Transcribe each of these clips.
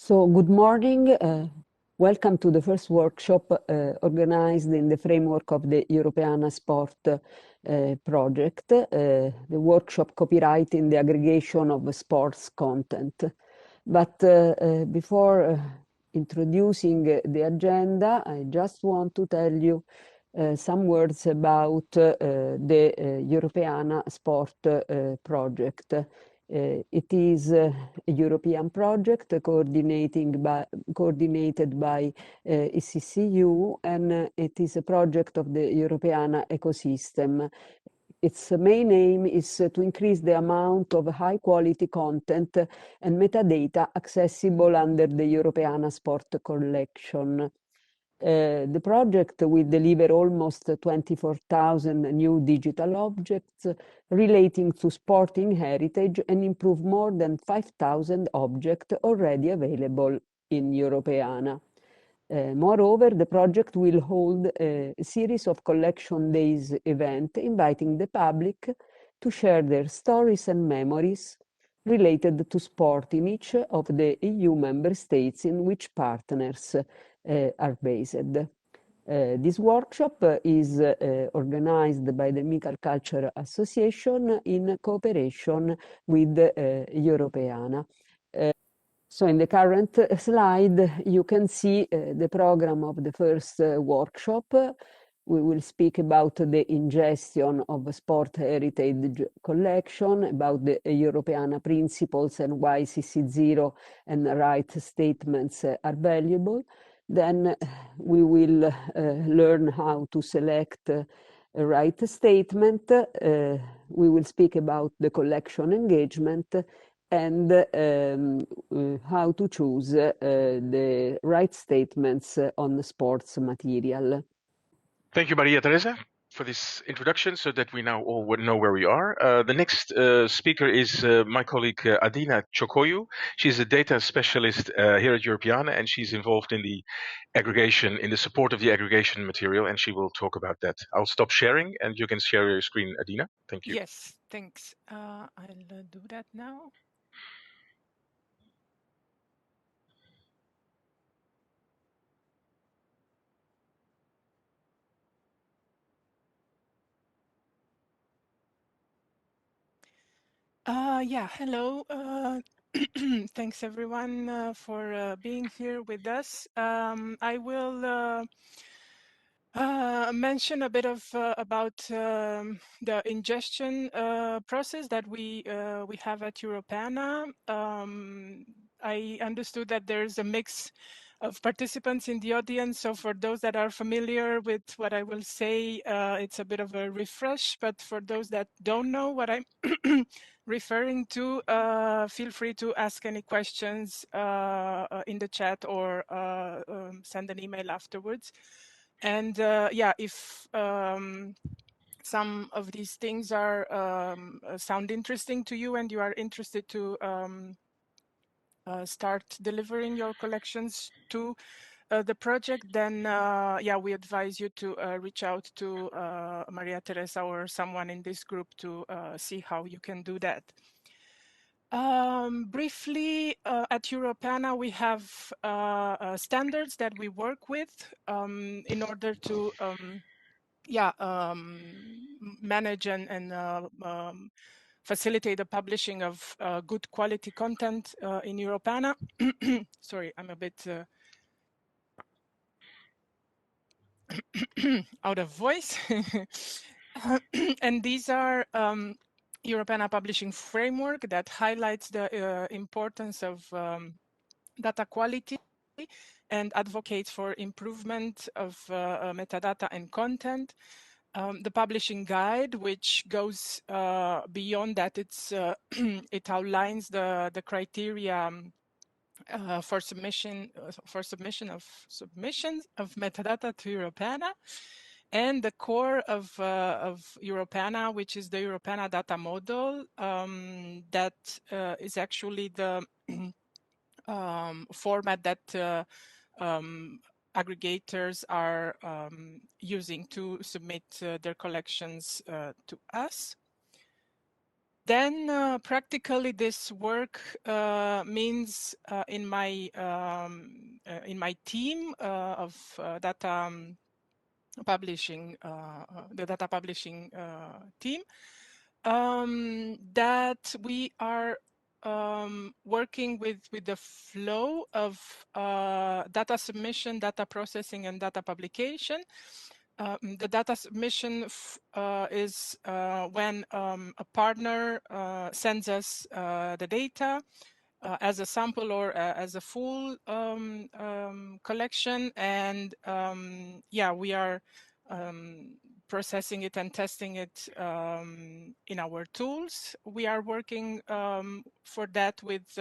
So, good morning. Welcome to the first workshop organized in the framework of the Europeana Sport project, the workshop copyrighting the aggregation of sports content. But before introducing the agenda, I just want to tell you some words about the Europeana Sport project. It is a European project coordinated by ECCU, and it is a project of the Europeana ecosystem. Its main aim is to increase the amount of high-quality content and metadata accessible under the Europeana Sport collection. The project will deliver almost 24,000 new digital objects relating to sporting heritage and improve more than 5,000 objects already available in Europeana. Moreover, the project will hold a series of collection days events inviting the public to share their stories and memories related to sport in each of the EU member states in which partners are based. This workshop is organized by the Mical Culture Association in cooperation with Europeana. So in the current slide, you can see the program of the first workshop. We will speak about the ingestion of sport heritage collection, about the Europeana principles and why CC0 and right statements are valuable. Then we will learn how to select a right statement. We will speak about the collection engagement and how to choose the right statements on the sports material. Thank you, Maria Teresa, for this introduction so that we now all know where we are. The next speaker is my colleague Adina Ciocoiu. She's a data specialist here at Europeana, and she's involved in the aggregation, in the support of the aggregation material, and she will talk about that. I'll stop sharing and you can share your screen, Adina. Thank you. Yes, thanks. I'll do that now. Yeah, hello. Thanks everyone for being here with us. I will mention a bit of about the ingestion process that we have at Europeana. I understood that there's a mix of participants in the audience. So for those that are familiar with what I will say, it's a bit of a refresh, but for those that don't know what I'm referring to, feel free to ask any questions in the chat or send an email afterwards. And yeah, if some of these things are sound interesting to you and you are interested to start delivering your collections to the project, then yeah, we advise you to reach out to Maria Teresa or someone in this group to see how you can do that. Briefly, at Europeana, we have standards that we work with in order to yeah, manage and facilitate the publishing of good quality content in Europeana. Sorry, I'm a bit out of voice. And these are Europeana Publishing Framework that highlights the importance of data quality and advocates for improvement of metadata and content. The publishing guide, which goes beyond that, it's it outlines the criteria for submissions of metadata to Europeana, and the core of Europeana, which is the Europeana data model, that is actually the format that aggregators are using to submit their collections to us. Then practically this work means in my team of data publishing, the data publishing team, that we are working with the flow of data submission, data processing, and data publication. The data submission is when a partner sends us the data as a sample or as a full collection, and yeah, we are processing it and testing it in our tools. We are working for that with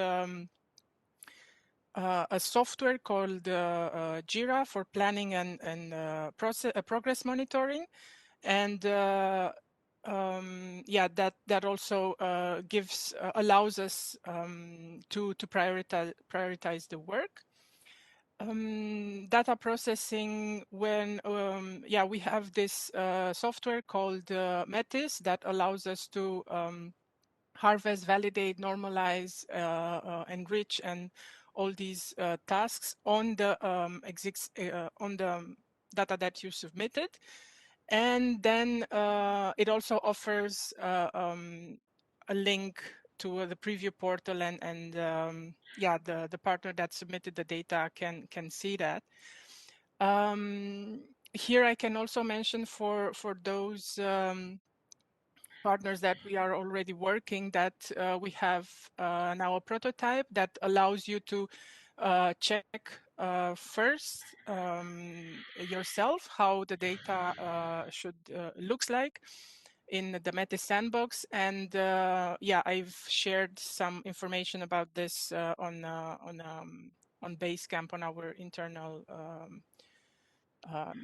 a software called Jira for planning and progress monitoring, and yeah, that also allows us to prioritize the work. Data processing, when yeah, we have this software called Metis that allows us to harvest, validate, normalize, enrich, and all these tasks on the data that you submitted. And then it also offers a link to the preview portal, and yeah, the partner that submitted the data can see that. Here I can also mention for those partners that we are already working, that we have now a prototype that allows you to check first yourself how the data should looks like in the Metis sandbox. And yeah, I've shared some information about this on Basecamp, on our internal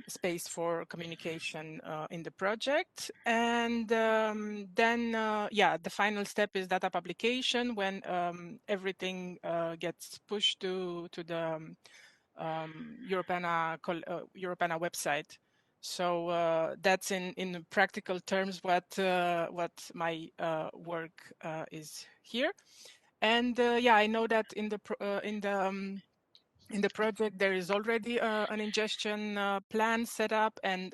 space for communication in the project. And then yeah, the final step is data publication, when everything gets pushed to the Europeana website. So that's in practical terms what my work is here. And yeah, I know that in the project there is already an ingestion plan set up, and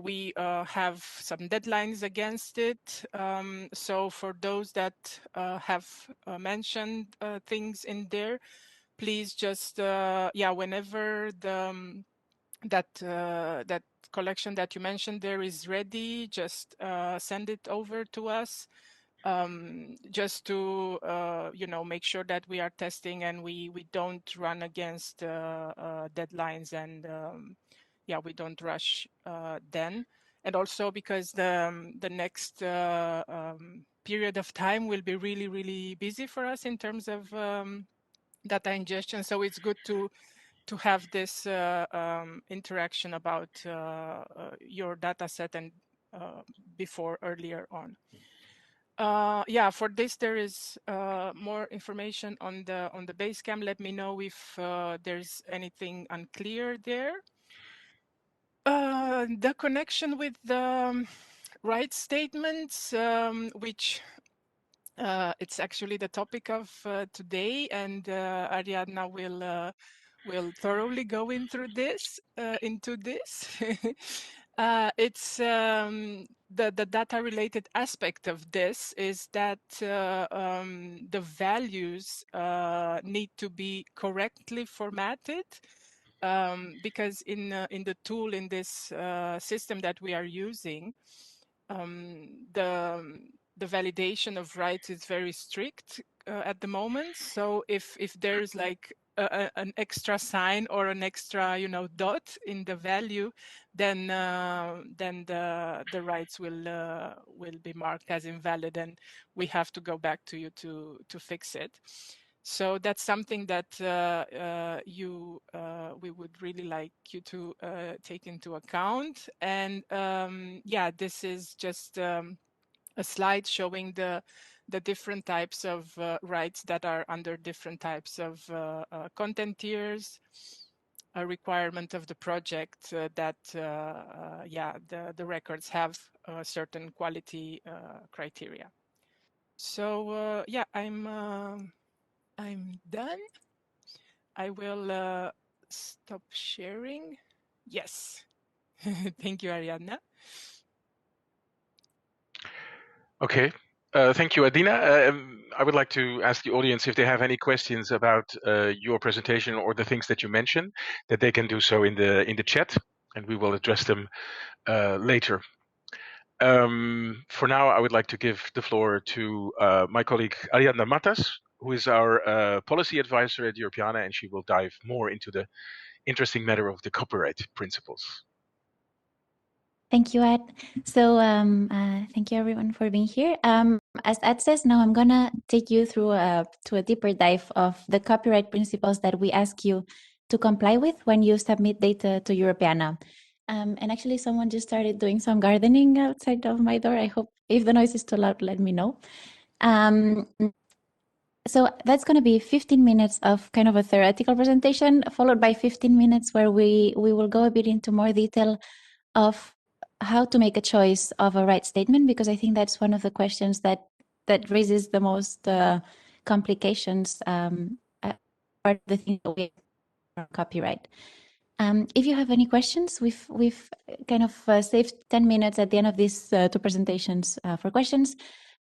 we have some deadlines against it. So for those that have mentioned things in there, please just yeah, whenever that collection that you mentioned there is ready, just send it over to us, just to you know, make sure that we are testing and we don't run against deadlines, and yeah, we don't rush then. And also because the next period of time will be really busy for us in terms of data ingestion, so it's good to have this interaction about your data set and before earlier on. Yeah, for this there is more information on the Basecamp. Let me know if there's anything unclear there. The connection with the rights statements, which it's actually the topic of today, and Ariadna will thoroughly go into this. It's the data related aspect of this is that the values need to be correctly formatted, because in the tool, in this system that we are using, the validation of rights is very strict at the moment. So if there's like an extra sign or an extra, you know, dot in the value, then the rights will be marked as invalid, and we have to go back to you to fix it. So that's something that we would really like you to take into account. And yeah, this is just a slide showing the different types of rights that are under different types of content tiers. a requirement of the project that the records have certain quality criteria. So I'm done. I will stop sharing. Yes. Thank you, Ariadna. Okay. Thank you, Adina. I would like to ask the audience if they have any questions about your presentation or the things that you mentioned, that they can do so in the chat, and we will address them later. For now, I would like to give the floor to my colleague Ariadna Matas, who is our policy advisor at Europeana, and she will dive more into the interesting matter of the copyright principles. Thank you, Ad. So thank you everyone for being here. As Ad says, now I'm gonna take you through to a deeper dive of the copyright principles that we ask you to comply with when you submit data to Europeana. And actually someone just started doing some gardening outside of my door. I hope if the noise is too loud, let me know. So that's going to be 15 minutes of kind of a theoretical presentation, followed by 15 minutes where we will go a bit into more detail of how to make a choice of a right statement, because I think that's one of the questions that raises the most complications for the thing that we have copyright. If you have any questions, we've kind of saved 10 minutes at the end of these two presentations for questions.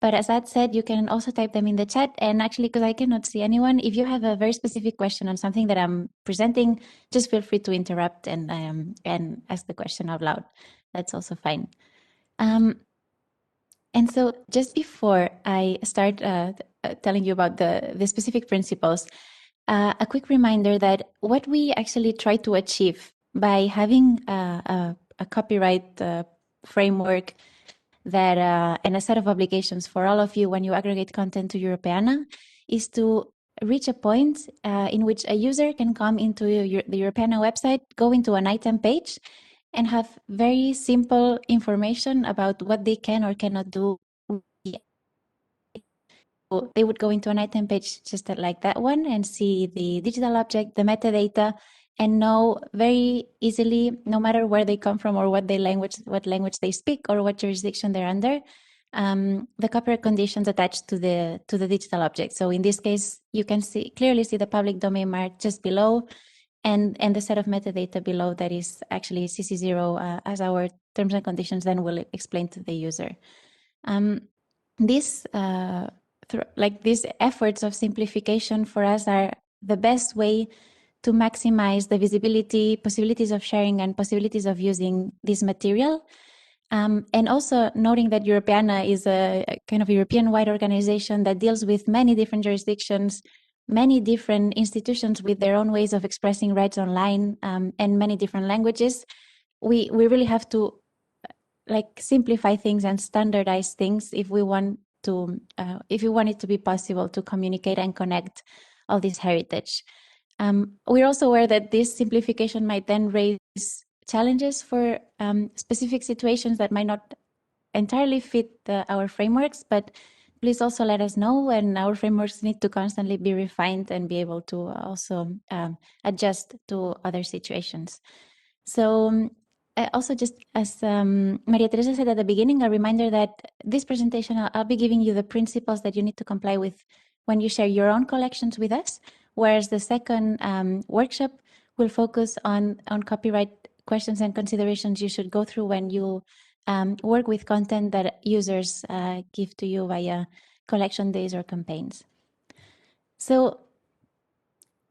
But as Ad said, you can also type them in the chat. And actually, because I cannot see anyone, if you have a very specific question on something that I'm presenting, just feel free to interrupt and ask the question out loud. That's also fine. And so just before I start telling you about the specific principles, a quick reminder that what we actually try to achieve by having a copyright framework that and a set of obligations for all of you when you aggregate content to Europeana is to reach a point in which a user can come into the Europeana website, go into an item page, and have very simple information about what they can or cannot do. They would go into an item page just like that one and see the digital object, the metadata, and know very easily, no matter where they come from or what language they speak or what jurisdiction they're under, the copyright conditions attached to the digital object. So in this case, you can clearly see the public domain mark just below, and the set of metadata below that is actually CC0 as our terms and conditions then will explain to the user. These efforts of simplification for us are the best way to maximize the visibility, possibilities of sharing, and possibilities of using this material. And also noting that Europeana is a kind of European-wide organization that deals with many different jurisdictions, many different institutions with their own ways of expressing rights online, and many different languages. We really have to simplify things and standardize things if we want it to be possible to communicate and connect all this heritage. We're also aware that this simplification might then raise challenges for specific situations that might not entirely fit our frameworks, but please also let us know, and our frameworks need to constantly be refined and be able to also adjust to other situations. So also, just as Maria Teresa said at the beginning, a reminder that this presentation, I'll be giving you the principles that you need to comply with when you share your own collections with us, whereas the second workshop will focus on copyright questions and considerations you should go through when you work with content that users give to you via collection days or campaigns. So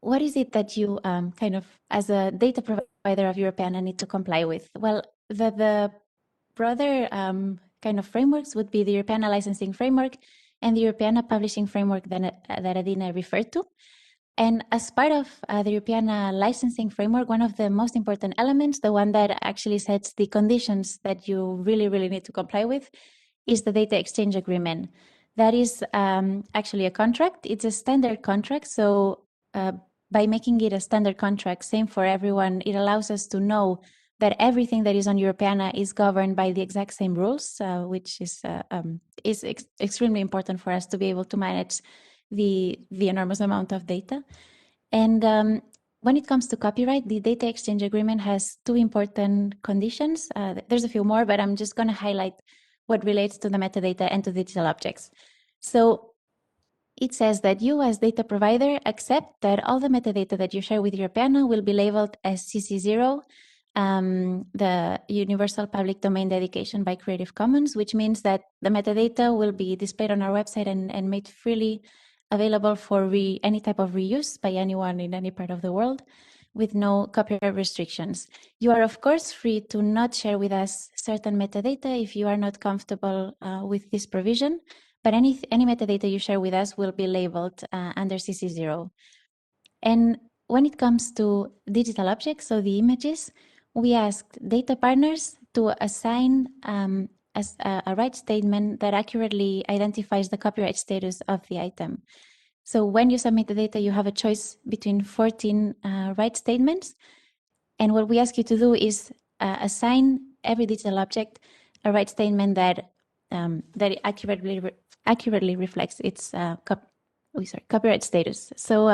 what is it that you kind of, as a data provider of Europeana, need to comply with? Well, the broader kind of frameworks would be the Europeana licensing framework and the Europeana publishing framework that Adina referred to. And as part of the Europeana licensing framework, one of the most important elements, the one that actually sets the conditions that you really, really need to comply with, is the data exchange agreement. That is actually a contract. It's a standard contract. So by making it a standard contract, same for everyone, it allows us to know that everything that is on Europeana is governed by the exact same rules, which is extremely important for us to be able to manage the enormous amount of data. And when it comes to copyright, the data exchange agreement has two important conditions. There's a few more, but I'm just going to highlight what relates to the metadata and to digital objects. So it says that you as data provider accept that all the metadata that you share with Europeana will be labeled as CC0, the Universal Public Domain dedication by Creative Commons, which means that the metadata will be displayed on our website and made freely available for any type of reuse by anyone in any part of the world with no copyright restrictions. You are, of course, free to not share with us certain metadata if you are not comfortable with this provision, but any metadata you share with us will be labeled under CC0. And when it comes to digital objects, so the images, we asked data partners to assign as a right statement that accurately identifies the copyright status of the item. So when you submit the data, you have a choice between 14 right statements. And what we ask you to do is assign every digital object a right statement that accurately reflects its copyright status. So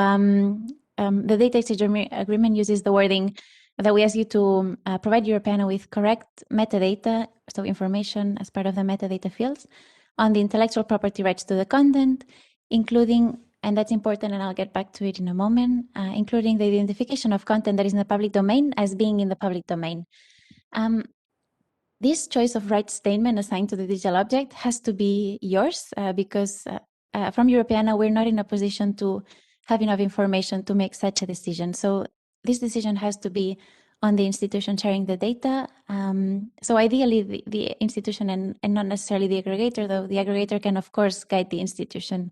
the data exchange agreement uses the wording that we ask you to provide Europeana with correct metadata, so information as part of the metadata fields, on the intellectual property rights to the content, including, and that's important, and I'll get back to it in a moment, including the identification of content that is in the public domain as being in the public domain. This choice of right statement assigned to the digital object has to be yours because from Europeana, we're not in a position to have enough information to make such a decision. So this decision has to be on the institution sharing the data. So ideally, the institution and not necessarily the aggregator, though the aggregator can, of course, guide the institution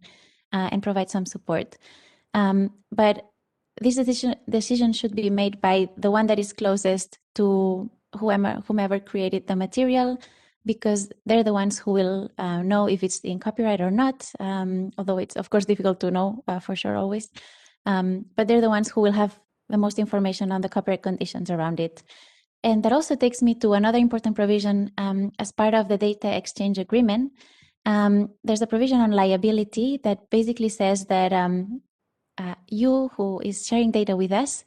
and provide some support. But this decision should be made by the one that is closest to whomever created the material, because they're the ones who will know if it's in copyright or not, although it's, of course, difficult to know for sure always. But they're the ones who will have the most information on the copyright conditions around it. And that also takes me to another important provision as part of the data exchange agreement. There's a provision on liability that basically says that you who is sharing data with us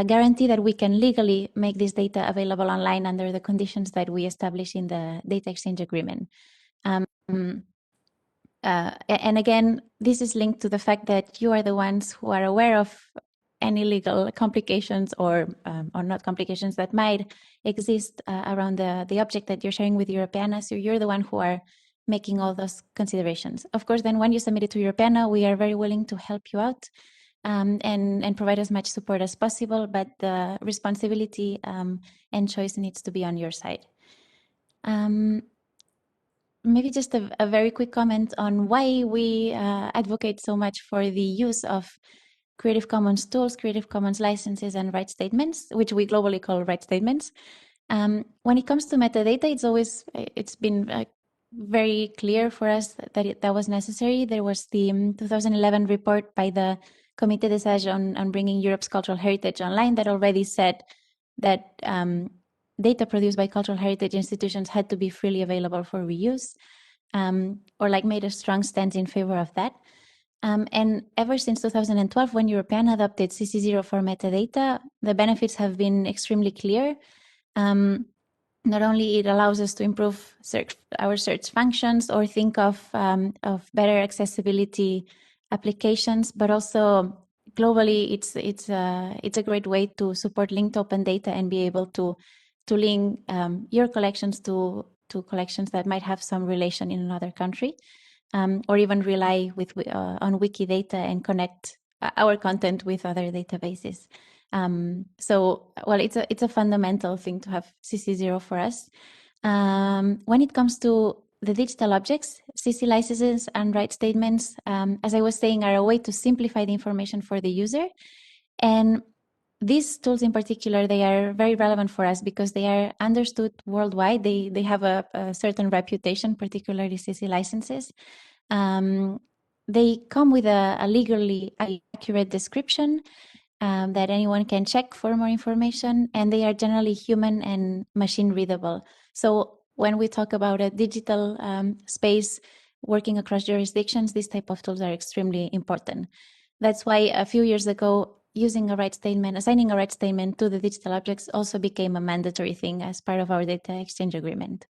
guarantee that we can legally make this data available online under the conditions that we establish in the data exchange agreement. And again, this is linked to the fact that you are the ones who are aware of any legal complications or not complications that might exist around the object that you're sharing with Europeana. So you're the one who are making all those considerations. Of course, then when you submit it to Europeana, we are very willing to help you out and provide as much support as possible, but the responsibility and choice needs to be on your side. Maybe just a very quick comment on why we advocate so much for the use of Creative Commons tools, Creative Commons licenses, and right statements, which we globally call right statements. When it comes to metadata, it's been very clear for us that that was necessary. There was the 2011 report by the Comité des Sages on bringing Europe's cultural heritage online that already said that data produced by cultural heritage institutions had to be freely available for reuse, or made a strong stance in favor of that. And ever since 2012, when Europeana adopted CC0 for metadata, the benefits have been extremely clear. Not only it allows us to improve our search functions or think of better accessibility applications, but also globally, it's a great way to support linked open data and be able to link your collections to collections that might have some relation in another country, or even rely on Wikidata and connect our content with other databases. It's a fundamental thing to have CC0 for us. When it comes to the digital objects, CC licenses and right statements, as I was saying, are a way to simplify the information for the user. And these tools in particular, they are very relevant for us because they are understood worldwide. They have a certain reputation, particularly CC licenses. They come with a legally accurate description that anyone can check for more information, and they are generally human and machine readable. So when we talk about a digital space working across jurisdictions, these type of tools are extremely important. That's why a few years ago, using a right statement, assigning a right statement to the digital objects also became a mandatory thing as part of our data exchange agreement.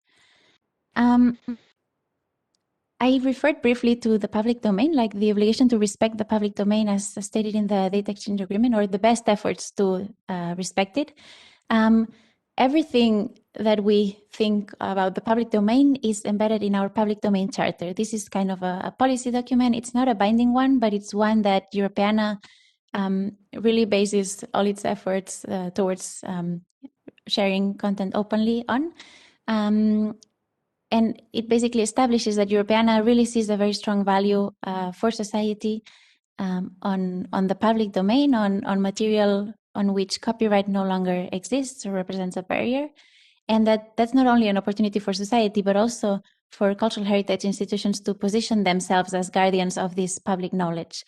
I referred briefly to the public domain, like the obligation to respect the public domain as stated in the data exchange agreement, or the best efforts to respect it. Everything that we think about the public domain is embedded in our public domain charter. This is kind of a policy document. It's not a binding one, but it's one that Europeana really bases all its efforts towards sharing content openly on. And it basically establishes that Europeana really sees a very strong value for society on the public domain, on material on which copyright no longer exists or represents a barrier. And that's not only an opportunity for society, but also for cultural heritage institutions to position themselves as guardians of this public knowledge.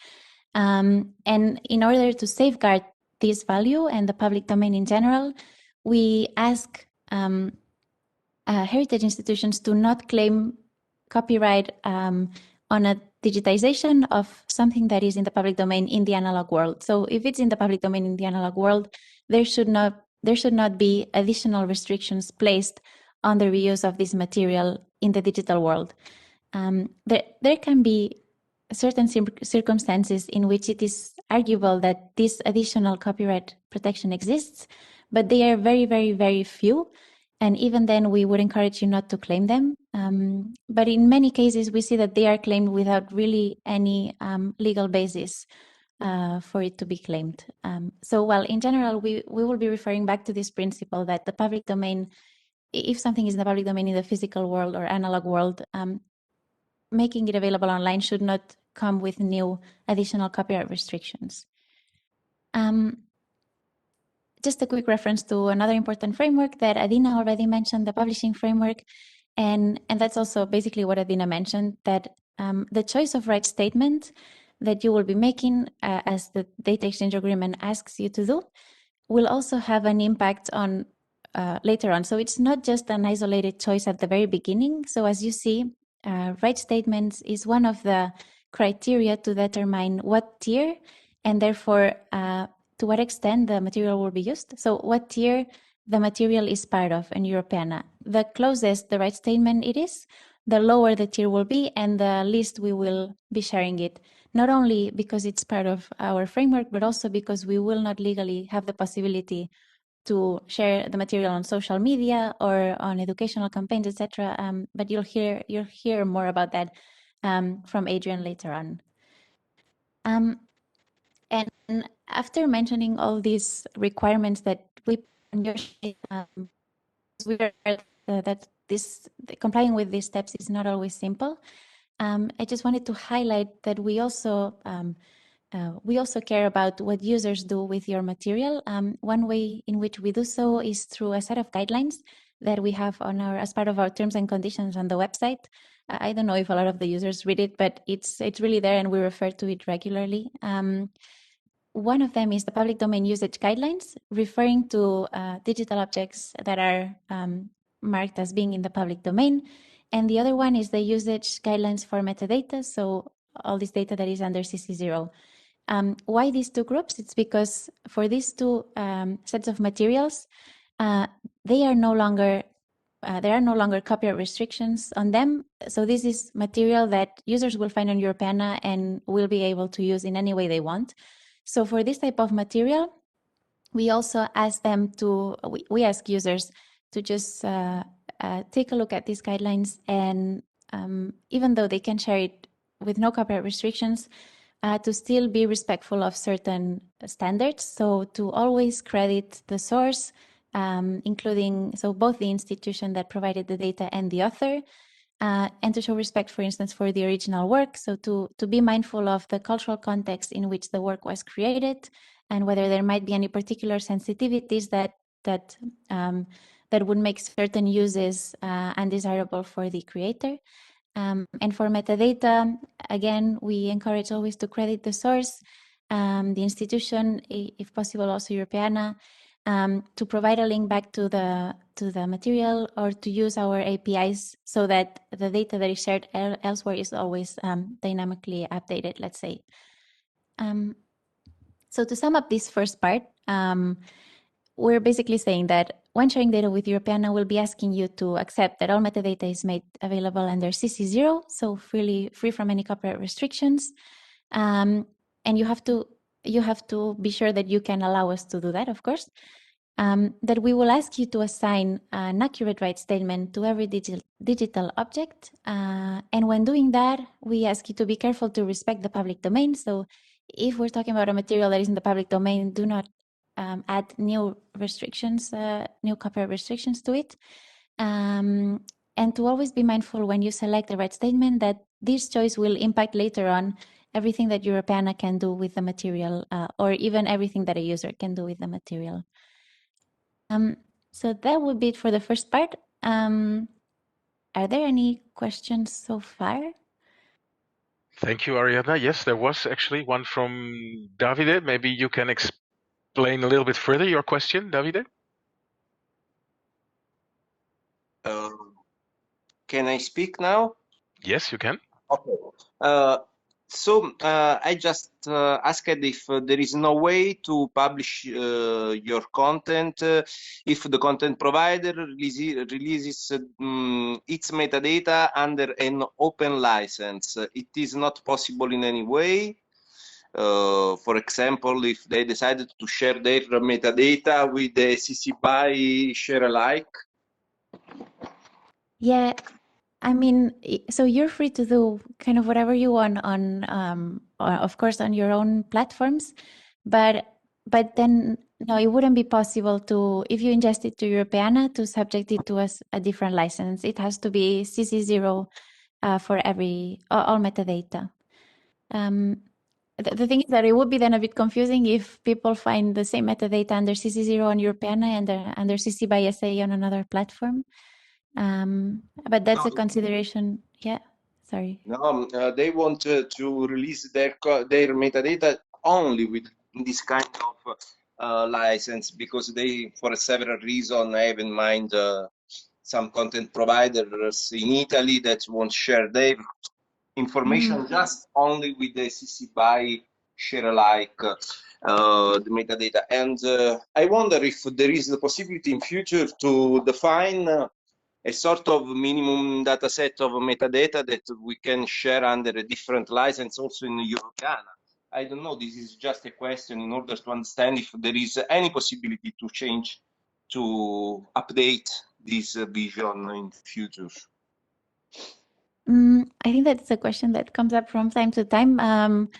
And in order to safeguard this value and the public domain in general, we ask heritage institutions to not claim copyright on a digitization of something that is in the public domain in the analog world. So if it's in the public domain in the analog world, there should not be additional restrictions placed on the reuse of this material in the digital world. There can be certain circumstances in which it is arguable that this additional copyright protection exists, but they are very, very, very few. And even then, we would encourage you not to claim them. But in many cases, we see that they are claimed without really any legal basis for it to be claimed. So, well, in general, we will be referring back to this principle that the public domain, if something is in the public domain in the physical world or analog world, making it available online should not come with new additional copyright restrictions. Just a quick reference to another important framework that Adina already mentioned, the publishing framework. And that's also basically what Adina mentioned, that the choice of right statement that you will be making as the data exchange agreement asks you to do will also have an impact on later on. So it's not just an isolated choice at the very beginning. So as you see, right statements is one of the criteria to determine what tier and therefore to what extent the material will be used. So what tier the material is part of in Europeana. The closest the right statement it is, the lower the tier will be and the least we will be sharing it. Not only because it's part of our framework, but also because we will not legally have the possibility to share the material on social media or on educational campaigns, etc. But you'll hear more about that from Adrian later on. And after mentioning all these requirements that we that complying with these steps is not always simple. I just wanted to highlight that we also care about what users do with your material. One way in which we do so is through a set of guidelines that we have on as part of our terms and conditions on the website. I don't know if a lot of the users read it, but it's really there and we refer to it regularly. One of them is the public domain usage guidelines, referring to digital objects that are marked as being in the public domain. And the other one is the usage guidelines for metadata, so all this data that is under CC0. Why these two groups? It's because for these two sets of materials, there are no longer copyright restrictions on them. So this is material that users will find on Europeana and will be able to use in any way they want. So for this type of material, we also ask them to, we ask users to just take a look at these guidelines and even though they can share it with no copyright restrictions, to still be respectful of certain standards. So to always credit the source, including, so both the institution that provided the data and the author, and to show respect, for instance, for the original work. So to be mindful of the cultural context in which the work was created and whether there might be any particular sensitivities that would make certain uses undesirable for the creator. And for metadata, again, we encourage always to credit the source, the institution, if possible, also Europeana, to provide a link back to the material or to use our APIs so that the data that is shared elsewhere is always dynamically updated, let's say. So to sum up this first part, we're basically saying that when sharing data with Europeana, we'll be asking you to accept that all metadata is made available under CC0, so free from any copyright restrictions. And you have to be sure that you can allow us to do that, of course. That we will ask you to assign an accurate right statement to every digital object. And when doing that, we ask you to be careful to respect the public domain. So if we're talking about a material that is in the public domain, do not add new restrictions, new copyright restrictions to it. And to always be mindful when you select the right statement that this choice will impact later on everything that Europeana can do with the material, or even everything that a user can do with the material. So that would be it for the first part. Are there any questions so far? Thank you, Ariadna. Yes, there was actually one from Davide. Maybe you can explain a little bit further your question, Davide? Can I speak now? Yes, you can. Okay. I just asked if there is no way to publish your content if the content provider releases its metadata under an open license. It is not possible in any way. For example, if they decided to share their metadata with the CC BY share alike. Yeah, I mean, so you're free to do kind of whatever you want on, of course, on your own platforms, but then no, it wouldn't be possible to, if you ingest it to Europeana, to subject it to a different license. It has to be CC0 for all metadata. The thing is that it would be then a bit confusing if people find the same metadata under CC0 on Europeana and under CC by SA on another platform. But that's a consideration. Yeah, sorry. No, they want to release their metadata only with this kind of license because they, for several reasons, have in mind some content providers in Italy that won't share their information just only with the CC BY share alike the metadata. And I wonder if there is the possibility in future to define a sort of minimum data set of metadata that we can share under a different license also in Europeana. I don't know, this is just a question in order to understand if there is any possibility to change, to update this vision in the future. I think that's a question that comes up from time to time.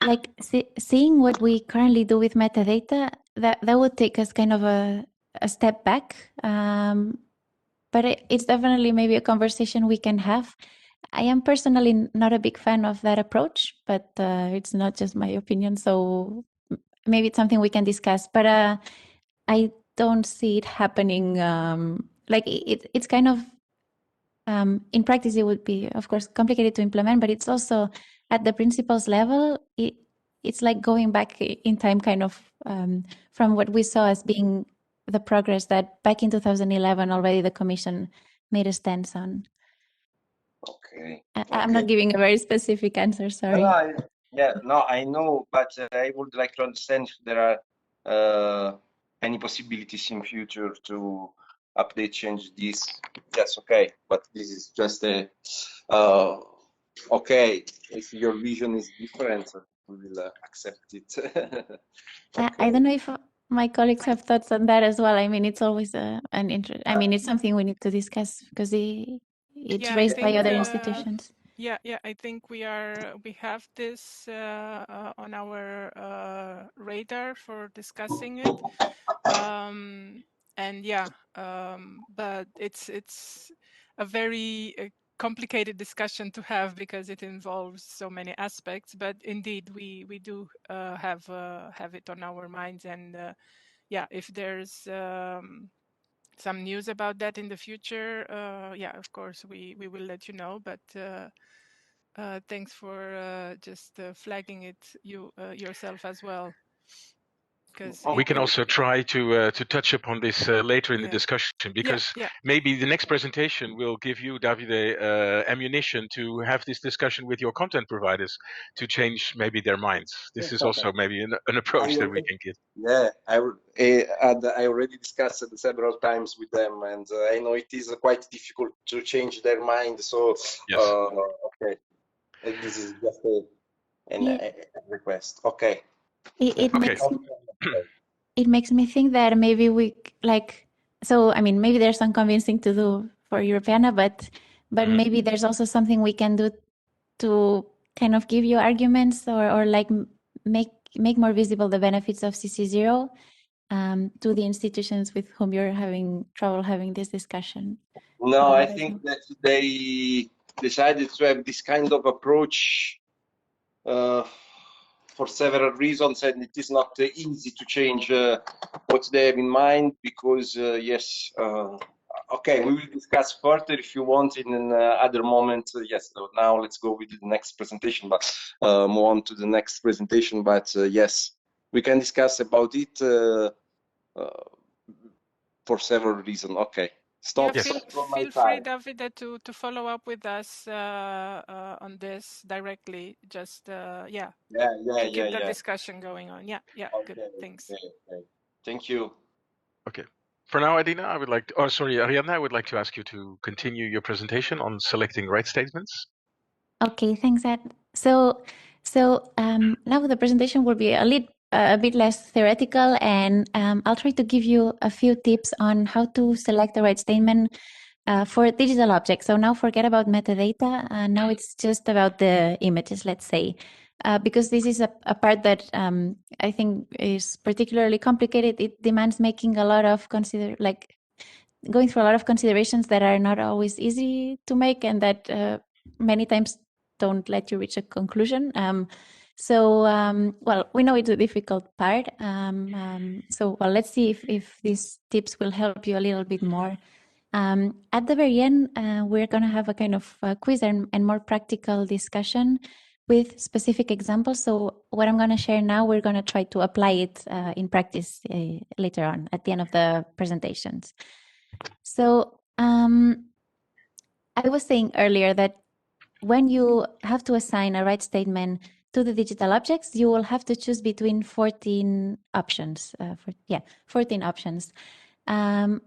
Like seeing what we currently do with metadata, that would take us kind of a step back. But it's definitely maybe a conversation we can have. I am personally not a big fan of that approach, but it's not just my opinion. So maybe it's something we can discuss. But I don't see it happening. Like it's kind of in practice, it would be, of course, complicated to implement, but it's also at the principles level. It's like going back in time, kind of from what we saw as being the progress that back in 2011 already the Commission made a stance on. Okay. I'm not giving a very specific answer, sorry. No, I know, but I would like to understand if there are any possibilities in future to update, change this. Yes, okay, but this is just a okay. If your vision is different, we will accept it. Okay. I don't know if my colleagues have thoughts on that as well. I mean, it's always an interest. I mean, it's something we need to discuss because it's raised by other institutions. Yeah, I think we have this on our radar for discussing it. And yeah, but it's a very complicated discussion to have because it involves so many aspects. But indeed, we do have it on our minds, and yeah, if there's some news about that in the future, yeah, of course we will let you know. But thanks for just flagging it yourself as well. because we can also try to touch upon this later in the discussion, because maybe the next presentation will give you, Davide, ammunition to have this discussion with your content providers to change maybe their minds. This is also maybe an approach that we can get. Yeah, I already discussed it several times with them, and I know it is quite difficult to change their mind. So, okay, this is just a request. Okay. It makes me think that maybe we I mean, maybe there's some convincing to do for Europeana, but maybe there's also something we can do to kind of give you arguments or like make more visible the benefits of CC0 to the institutions with whom you're having trouble having this discussion. No, I think that they decided to have this kind of approach for several reasons, and it is not easy to change what they have in mind, because yes, okay, we will discuss further if you want in another moment. Yes, so now let's go with the next presentation, but move on to the next presentation. But yes, we can discuss about it for several reasons. Okay. Feel free, Davide, to follow up with us on this directly. Just keep the discussion going on. Okay, good. Thanks. Okay. Thank you. Okay. For now, Adina, I would like to, Ariadna, I would like to ask you to continue your presentation on selecting right statements. Okay, thanks, Ed. So now the presentation will be a bit less theoretical, and I'll try to give you a few tips on how to select the right statement for digital objects. So now forget about metadata. Now it's just about the images, let's say, because this is a part that I think is particularly complicated. It demands making a lot of going through a lot of considerations that are not always easy to make, and that many times don't let you reach a conclusion. Well, we know it's a difficult part. Let's see if these tips will help you a little bit more. At the very end, we're going to have a kind of quiz and more practical discussion with specific examples. So what I'm going to share now, we're going to try to apply it in practice later on at the end of the presentations. So I was saying earlier that when you have to assign a right statement to the digital objects, you will have to choose between 14 options. 14 options. And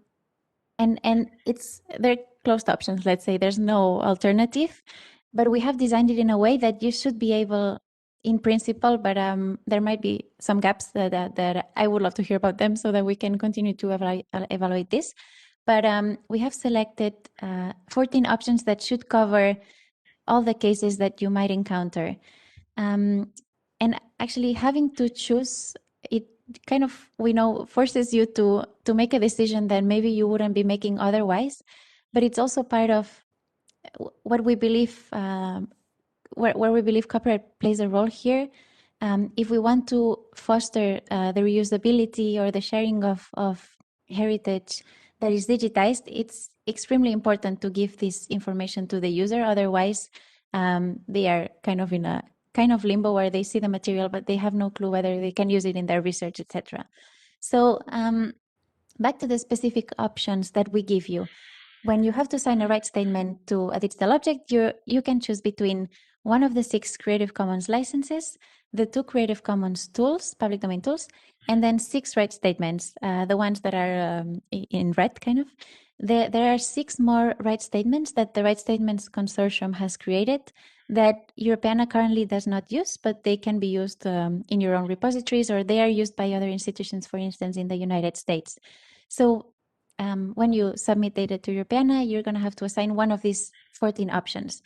they're closed options, let's say. There's no alternative. But we have designed it in a way that you should be able, in principle, but there might be some gaps that I would love to hear about them so that we can continue to evaluate this. But we have selected 14 options that should cover all the cases that you might encounter. And actually having to choose, it kind of, we know, forces you to make a decision that maybe you wouldn't be making otherwise. But it's also part of what we believe, where we believe copyright plays a role here. If we want to foster the reusability or the sharing of heritage that is digitized, it's extremely important to give this information to the user. Otherwise, they are kind of in a kind of limbo where they see the material, but they have no clue whether they can use it in their research, etc. So back to the specific options that we give you. When you have to assign a right statement to a digital object, you can choose between one of the 6 Creative Commons licenses, the 2 Creative Commons tools, public domain tools, and then 6 right statements, the ones that are in red, kind of. There are 6 more right statements that the Right Statements Consortium has created that Europeana currently does not use, but they can be used in your own repositories, or they are used by other institutions, for instance, in the United States. So when you submit data to Europeana, you're going to have to assign one of these 14 options.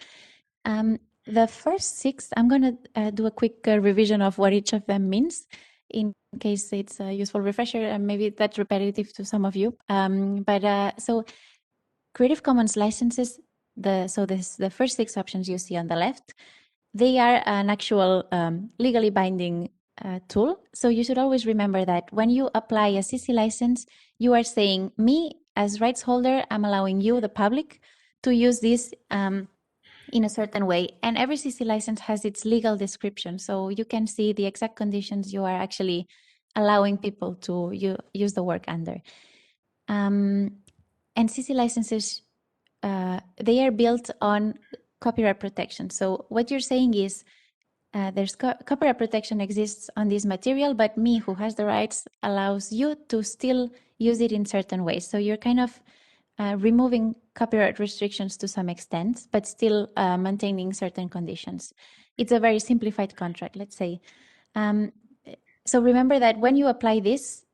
The first 6, I'm going to do a quick revision of what each of them means in case it's a useful refresher, and maybe that's repetitive to some of you. So Creative Commons licenses, the first 6 options you see on the left, they are an actual legally binding tool. So you should always remember that when you apply a CC license, you are saying, me as rights holder, I'm allowing you, the public, to use this in a certain way. And every CC license has its legal description. So you can see the exact conditions you are actually allowing people to use the work under. And CC licenses, they are built on copyright protection. So what you're saying is there's copyright protection exists on this material, but me, who has the rights, allows you to still use it in certain ways. So you're kind of removing copyright restrictions to some extent, but still maintaining certain conditions. It's a very simplified contract, let's say. So remember that when you apply this,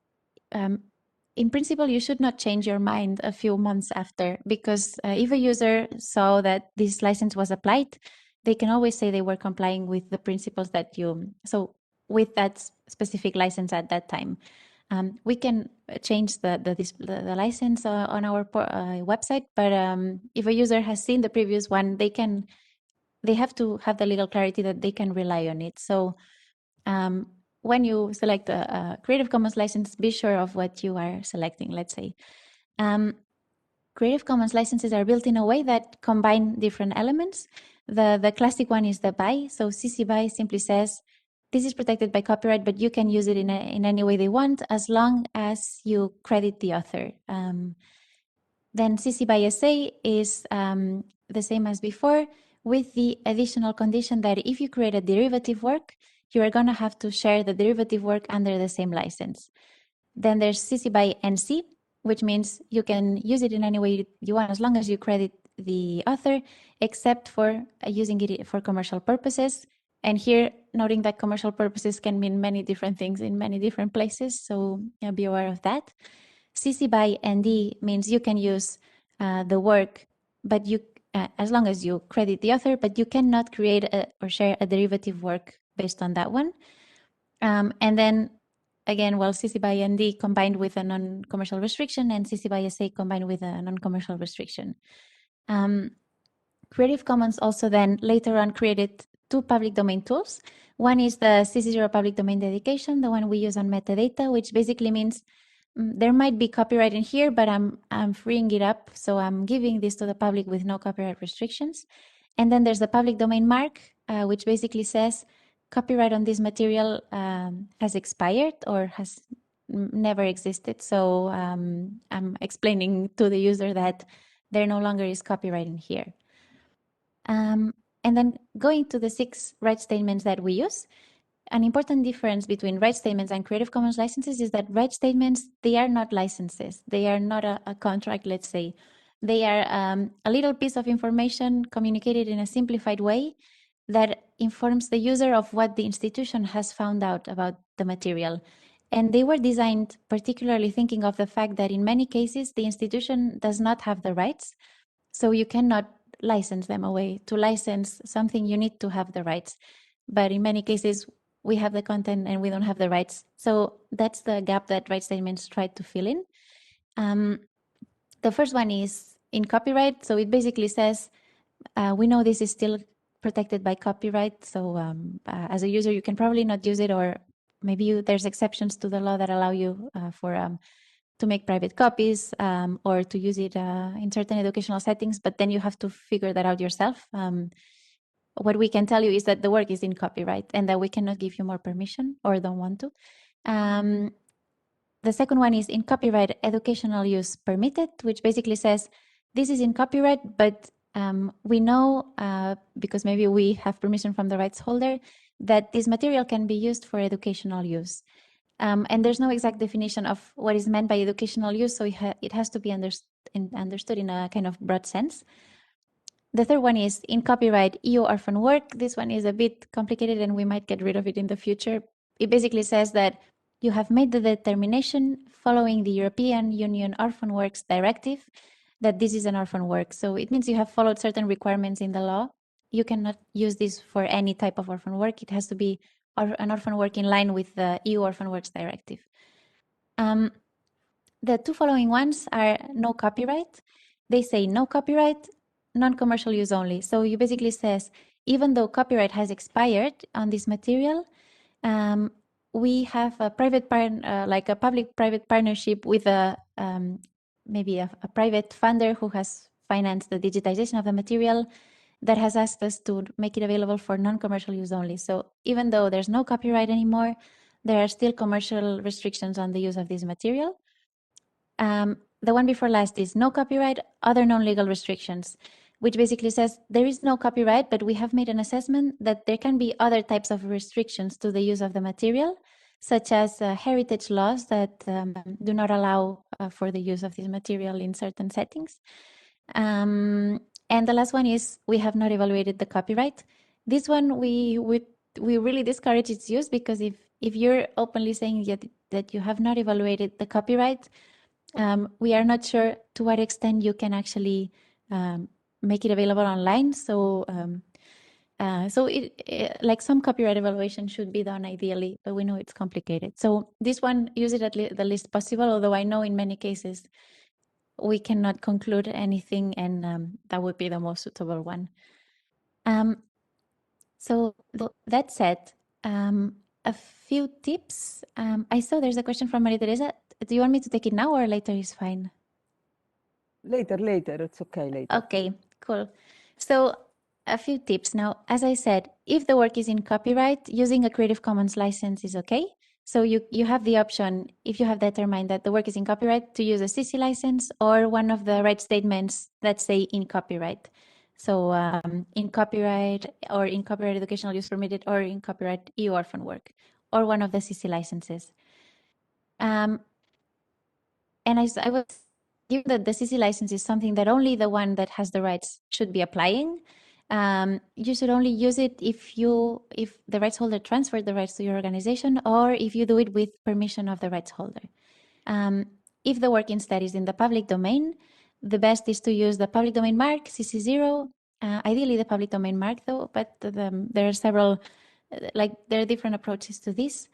in principle, you should not change your mind a few months after, because if a user saw that this license was applied, they can always say they were complying with the principles that so with that specific license at that time. We can change the license on our website, but if a user has seen the previous one, they have to have the legal clarity that they can rely on it. So when you select a Creative Commons license, be sure of what you are selecting, let's say. Creative Commons licenses are built in a way that combine different elements. The classic one is the BY. So CC BY simply says, this is protected by copyright, but you can use it in any way they want, as long as you credit the author. Then CC BY SA is the same as before, with the additional condition that if you create a derivative work, you are going to have to share the derivative work under the same license. Then there's CC BY NC, which means you can use it in any way you want as long as you credit the author, except for using it for commercial purposes. And here, noting that commercial purposes can mean many different things in many different places, so be aware of that. CC BY ND means you can use the work, but as long as you credit the author, but you cannot create or share a derivative work based on that one. And then again, CC BY ND combined with a non-commercial restriction, and CC BY SA combined with a non-commercial restriction. Creative Commons also then later on created two public domain tools. One is the CC0 public domain dedication, the one we use on metadata, which basically means there might be copyright in here, but I'm freeing it up, so I'm giving this to the public with no copyright restrictions. And then there's the public domain mark, which basically says copyright on this material has expired or has never existed. So I'm explaining to the user that there no longer is copyright in here. And then going to the 6 right statements that we use, an important difference between right statements and Creative Commons licenses is that right statements, they are not licenses. They are not a contract, let's say. They are a little piece of information communicated in a simplified way that informs the user of what the institution has found out about the material. And they were designed particularly thinking of the fact that in many cases, the institution does not have the rights. So you cannot license them away. To license something, you need to have the rights. But in many cases, we have the content and we don't have the rights. So that's the gap that right statements try to fill in. The first one is in copyright. So it basically says, we know this is still protected by copyright. So as a user, you can probably not use it, or maybe there's exceptions to the law that allow you to make private copies or to use it in certain educational settings, but then you have to figure that out yourself. What we can tell you is that the work is in copyright and that we cannot give you more permission or don't want to. The second one is in copyright educational use permitted, which basically says this is in copyright, but we know, because maybe we have permission from the rights holder, that this material can be used for educational use. And there's no exact definition of what is meant by educational use, so it has to be understood in a kind of broad sense. The third one is in copyright EU orphan work. This one is a bit complicated and we might get rid of it in the future. It basically says that you have made the determination following the European Union Orphan Works Directive that this is an orphan work. So it means you have followed certain requirements in the law. You cannot use this for any type of orphan work. It has to be an orphan work in line with the EU Orphan Works Directive. The two following ones are no copyright. They say no copyright, non-commercial use only. So you basically says, even though copyright has expired on this material, we have a private like a public-private partnership with maybe a private funder who has financed the digitization of the material that has asked us to make it available for non-commercial use only. So even though there's no copyright anymore, there are still commercial restrictions on the use of this material. The one before last is no copyright, other non-legal restrictions, which basically says there is no copyright, but we have made an assessment that there can be other types of restrictions to the use of the material, such as heritage laws that do not allow for the use of this material in certain settings. And the last one is we have not evaluated the copyright. This one we really discourage its use, because if you're openly saying that you have not evaluated the copyright, we are not sure to what extent you can actually make it available online. So like some copyright evaluation should be done ideally, but we know it's complicated. So this one, use it at the least possible, although I know in many cases we cannot conclude anything, and that would be the most suitable one. So that said, a few tips. I saw there's a question from Maria Teresa. Do you want me to take it now or later is fine? Later, it's okay later. Okay, cool. So a few tips. Now, as I said, if the work is in copyright, using a Creative Commons license is okay. So you have the option, if you have determined that the work is in copyright, to use a CC license or one of the right statements that say in copyright. So in copyright, or in copyright educational use permitted, or in copyright EU orphan work, or one of the CC licenses. And I was given that the CC license is something that only the one that has the rights should be applying. You should only use it if the rights holder transferred the rights to your organization, or if you do it with permission of the rights holder. If the work instead is in the public domain, the best is to use the public domain mark, CC0, ideally the public domain mark though, but there are several, there are different approaches to this.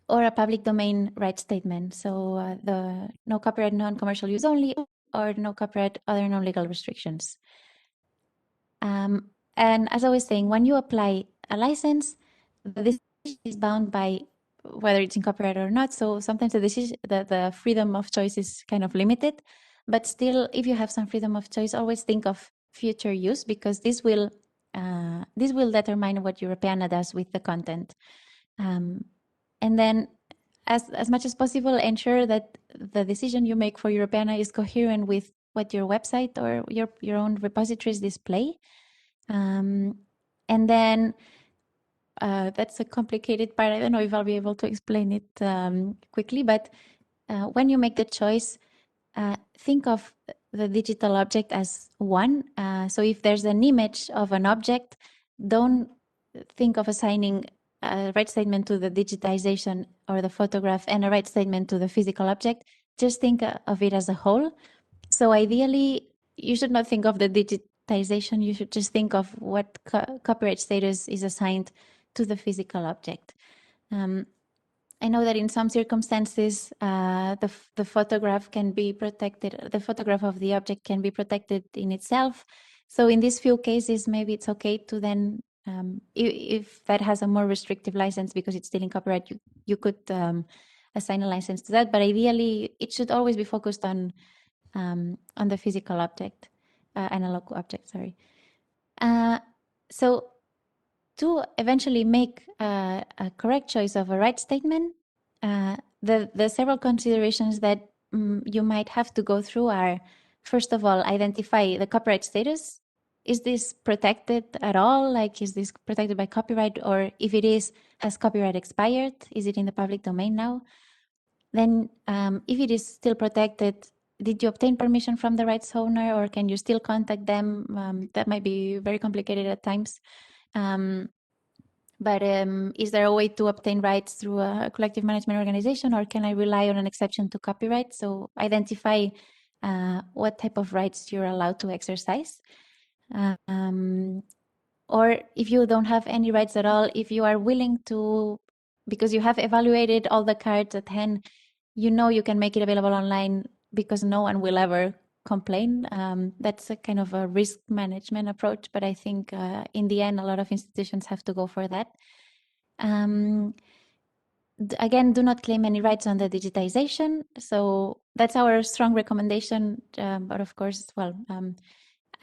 Or a public domain right statement. So the no copyright non-commercial use only, or no copyright other non-legal restrictions. And as I was saying, when you apply a license, the decision is bound by whether it's in copyright or not. So sometimes the freedom of choice is kind of limited, but still, if you have some freedom of choice, always think of future use, because this will determine what Europeana does with the content. And then, as much as possible, ensure that the decision you make for Europeana is coherent with what your website or your own repositories display. And then that's a complicated part. I don't know if I'll be able to explain it quickly, but when you make the choice, think of the digital object as one. So if there's an image of an object, don't think of assigning a right statement to the digitization or the photograph and a right statement to the physical object. Just think of it as a whole. So ideally, you should not think of the digitization. You should just think of what copyright status is assigned to the physical object. I know that in some circumstances, the photograph can be protected. The photograph of the object can be protected in itself. So in these few cases, maybe it's okay to then, if that has a more restrictive license because it's still in copyright, you could assign a license to that. But ideally, it should always be focused on the physical object, analog object. Sorry. So to eventually make a correct choice of a right statement, the several considerations that you might have to go through are, first of all, identify the copyright status. Is this protected at all? Like, is this protected by copyright? Or if it is, has copyright expired? Is it in the public domain now? Then if it is still protected, did you obtain permission from the rights owner, or can you still contact them? That might be very complicated at times. But is there a way to obtain rights through a collective management organization, or can I rely on an exception to copyright? So identify what type of rights you're allowed to exercise. Or if you don't have any rights at all, if you are willing to, because you have evaluated all the cards at hand, you know you can make it available online because no one will ever complain. That's a kind of a risk management approach, but I think in the end, a lot of institutions have to go for that. Again, do not claim any rights on the digitization. So that's our strong recommendation. But of course, well,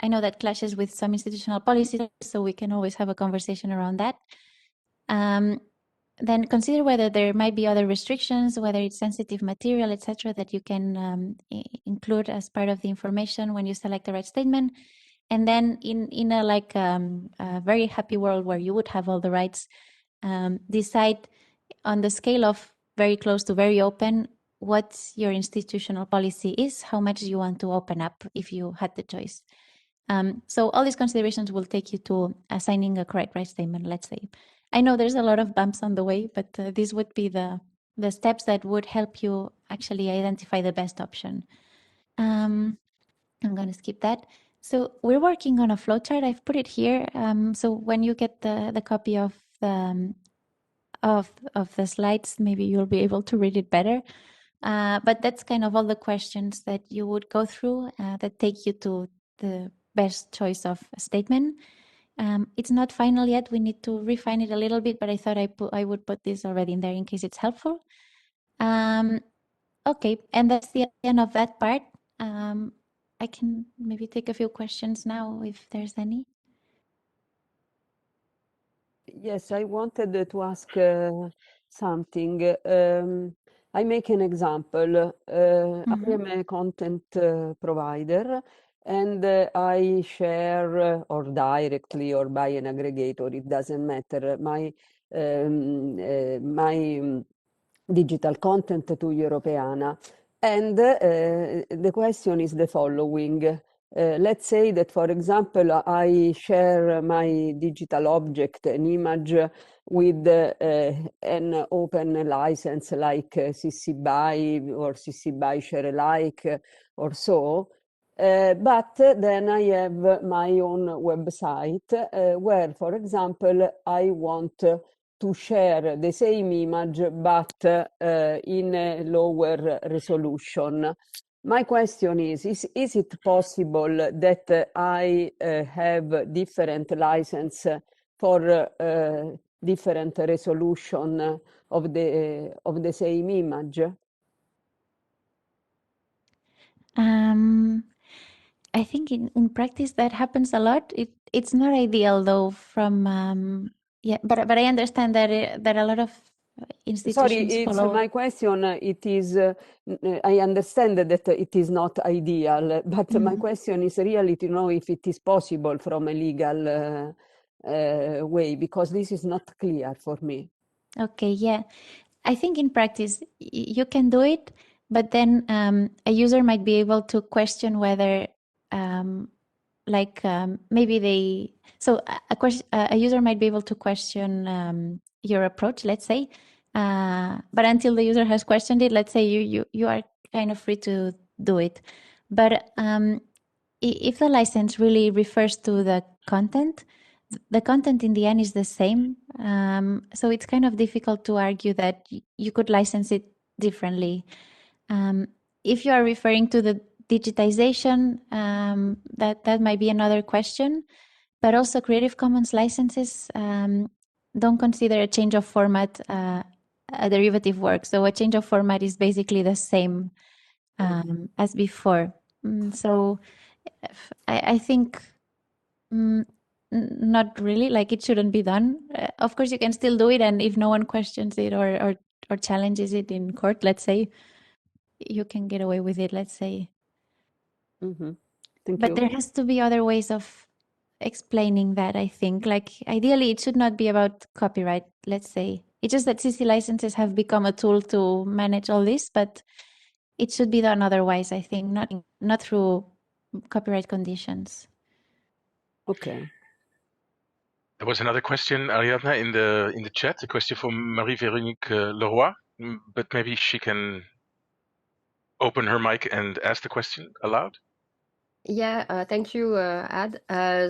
I know that clashes with some institutional policies, so we can always have a conversation around that. then consider whether there might be other restrictions, whether it's sensitive material, etc., that you can include as part of the information when you select the right statement. And then in a very happy world where you would have all the rights, decide on the scale of very close to very open, what your institutional policy is, how much you want to open up if you had the choice. So all these considerations will take you to assigning a correct right statement, let's say. I know there's a lot of bumps on the way, but these would be the steps that would help you actually identify the best option. I'm going to skip that. So we're working on a flowchart. I've put it here. So when you get the copy of the slides, maybe you'll be able to read it better. But that's kind of all the questions that you would go through that take you to the best choice of a statement. It's not final yet. We need to refine it a little bit, but I thought I would put this already in there in case it's helpful. Okay, and that's the end of that part. I can maybe take a few questions now if there's any. Yes, I wanted to ask something. I make an example. I am a content provider, and I share or directly or by an aggregator, it doesn't matter, my digital content to Europeana. And the question is the following. Let's say that, for example, I share my digital object, an image, with an open license like CC BY or CC BY Share Alike or so. But then I have my own website where, for example, I want to share the same image but in a lower resolution. My question is it possible that I have different license for different resolution of the same image? I think in practice that happens a lot. It's not ideal though but I understand that a lot of institutions Sorry, it's follow. my question. It is, I understand that it is not ideal, but my question is really to know if it is possible from a legal way, because this is not clear for me. Okay, yeah. I think in practice you can do it, but then a user might be able to question whether maybe a user might be able to question your approach, let's say, but until the user has questioned it, let's say you are kind of free to do it. But if the license really refers to the content in the end is the same. So it's kind of difficult to argue that you could license it differently. If you are referring to the digitization, that might be another question. But also Creative Commons licenses don't consider a change of format a derivative work. So a change of format is basically the same as before. So I think not really, like it shouldn't be done. Of course, you can still do it, and if no one questions it or challenges it in court, let's say, you can get away with it, let's say. Thank But you. there has to be other ways of explaining that, I think. Like, ideally, it should not be about copyright, let's say. It's just that CC licenses have become a tool to manage all this, but it should be done otherwise, I think, not through copyright conditions. Okay. There was another question, Ariadna, in the chat, a question from Marie-Véronique Leroy, but maybe she can open her mic and ask the question aloud. Yeah, thank you, Ad.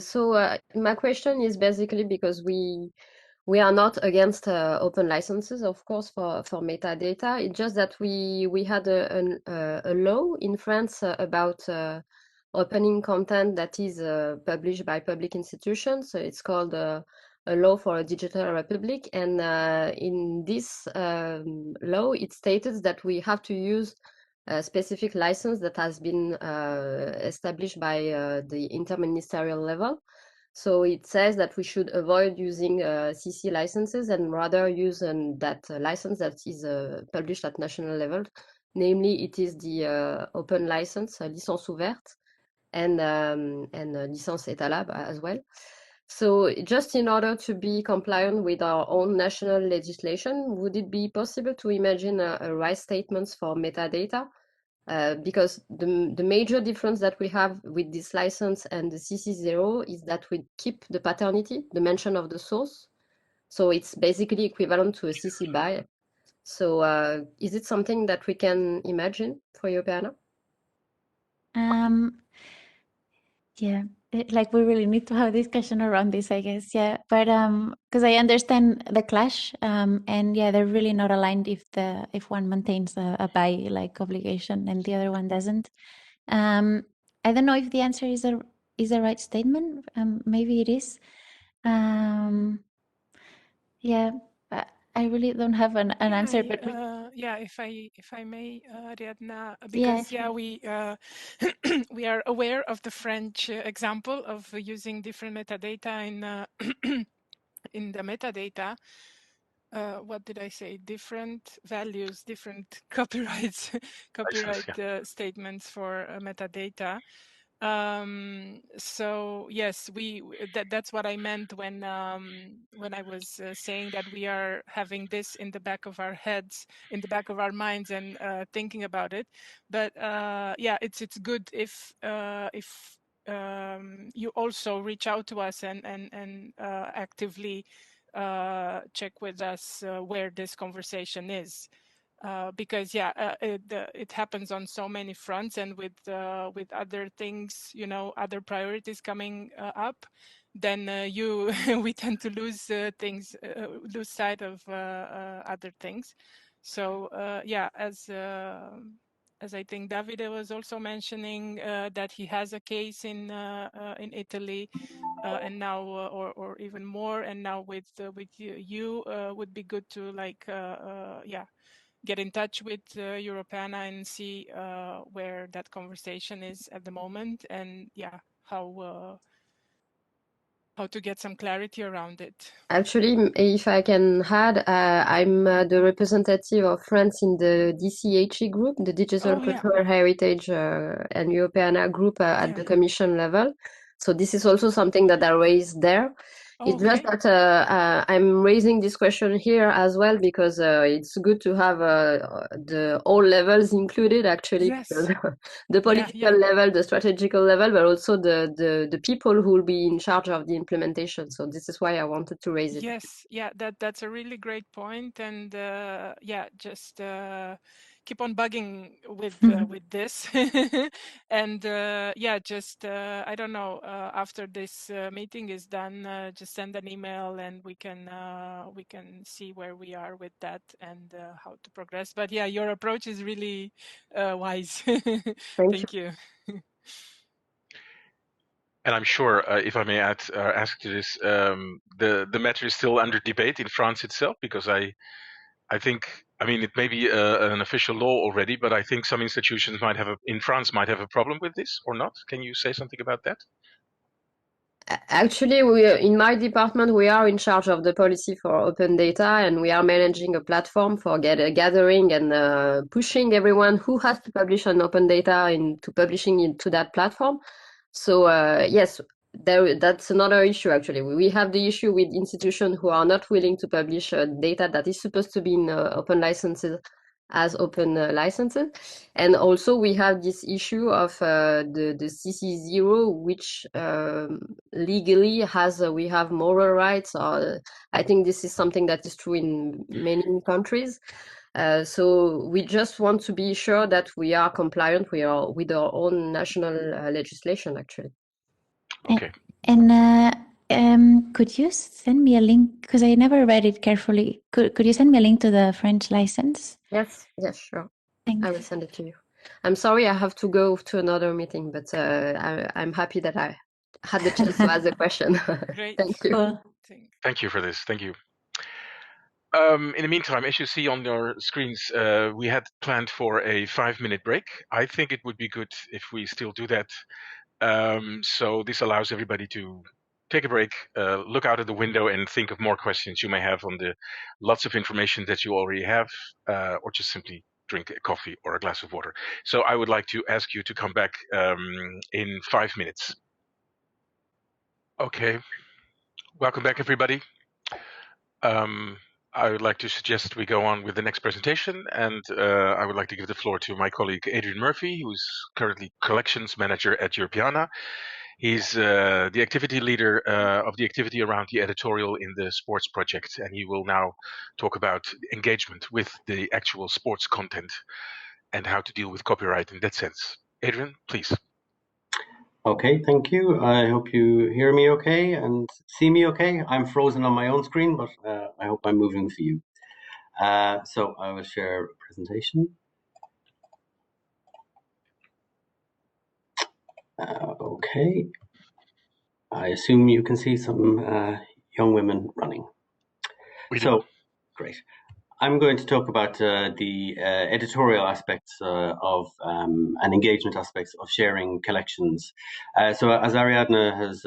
So my question is basically because we are not against open licenses, of course, for metadata. It's just that we had a law in France about opening content that is published by public institutions. So it's called a law for a digital republic, and in this law, it stated that we have to use a specific license that has been established by the interministerial level. So it says that we should avoid using CC licenses and rather use that license that is published at national level. Namely, it is the open license, licence ouverte, and licence étalable as well. So just in order to be compliant with our own national legislation, would it be possible to imagine a right statements for metadata? Because the major difference that we have with this license and the CC0 is that we keep the paternity, the mention of the source. So it's basically equivalent to a CC BY. So is it something that we can imagine for Europeana? Yeah, like we really need to have a discussion around this, I guess. Yeah, but because I understand the clash, and yeah, they're really not aligned if one maintains a buy like obligation and the other one doesn't. I don't know if the answer is a right statement. Maybe it is. Yeah, I really don't have an answer, but yeah, if I may, Ariadna, yeah, because sure. we we are aware of the French example of using different metadata in in the metadata. What did I say? Different values, different copyrights, copyright statements for metadata. So yes, that's what I meant when I was saying that we are having this in the back of our heads, in the back of our minds, and thinking about it. But yeah, it's good if you also reach out to us and actively check with us where this conversation is. Because yeah, it happens on so many fronts, and with other things, you know, other priorities coming up, then we tend to lose things, lose sight of other things. So yeah, as I think Davide was also mentioning, that he has a case in Italy, and now or even more, and now with you would be good to like yeah, get in touch with Europeana and see where that conversation is at the moment, and yeah, how to get some clarity around it. Actually, if I can add, I'm the representative of France in the DCHE group, the Digital Cultural Heritage and Europeana group at the Commission level. So this is also something that I raised there. It's just that I'm raising this question here as well because it's good to have the all levels included actually. Yes. Because the political level, the strategical level, but also the people who will be in charge of the implementation. So this is why I wanted to raise it. Yes, yeah, that's a really great point, and yeah, just keep on bugging with this, and yeah, just I don't know, after this meeting is done, just send an email and we can see where we are with that and how to progress. But yeah, your approach is really wise. Thank you. And I'm sure, if I may add, ask to this, the matter is still under debate in France itself, because I think, I mean, it may be an official law already, but I think some institutions in France might have a problem with this or not. Can you say something about that? Actually, in my department, we are in charge of the policy for open data, and we are managing a platform for gathering and pushing everyone who has to publish on open data into publishing into that platform. So yes, that's another issue actually. We have the issue with institutions who are not willing to publish data that is supposed to be in open licenses as open licenses. And also we have this issue of the CC0, which legally has we have moral rights. I think this is something that is true in many countries. So we just want to be sure that we are compliant with our own national legislation, actually. Okay. And could you send me a link, because I never read it carefully. Could you send me a link to the French license? Yes, sure. Thanks. I will send it to you. I'm sorry I have to go to another meeting, but I'm happy that I had the chance to ask the question. Great. Thank you. Cool. Thank you for this. Thank you. In the meantime, as you see on your screens, we had planned for a 5-minute break. I think it would be good if we still do that. So this allows everybody to take a break, look out of the window and think of more questions you may have on the lots of information that you already have, or just simply drink a coffee or a glass of water. So I would like to ask you to come back in 5 minutes. Okay, welcome back everybody. I would like to suggest we go on with the next presentation, and I would like to give the floor to my colleague Adrian Murphy, who's currently collections manager at Europeana. He's the activity leader of the activity around the editorial in the sports project, and he will now talk about engagement with the actual sports content and how to deal with copyright in that sense. Adrian, please. Okay, thank you. I hope you hear me okay and see me okay. I'm frozen on my own screen, but I hope I'm moving for you. So I will share a presentation. Okay. I assume you can see some young women running. So, great. I'm going to talk about the editorial aspects of and engagement aspects of sharing collections. So as Ariadna has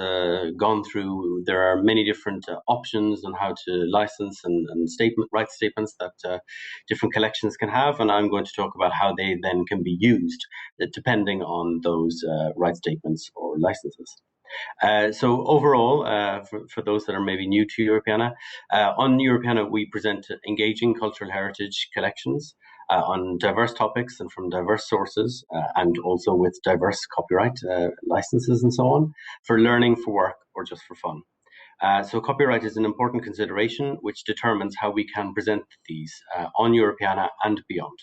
gone through, there are many different options on how to license and rights statements that different collections can have, and I'm going to talk about how they then can be used depending on those rights statements or licenses. So overall, for those that are maybe new to Europeana, on Europeana we present engaging cultural heritage collections on diverse topics and from diverse sources, and also with diverse copyright licenses and so on, for learning, for work, or just for fun. So copyright is an important consideration which determines how we can present these on Europeana and beyond.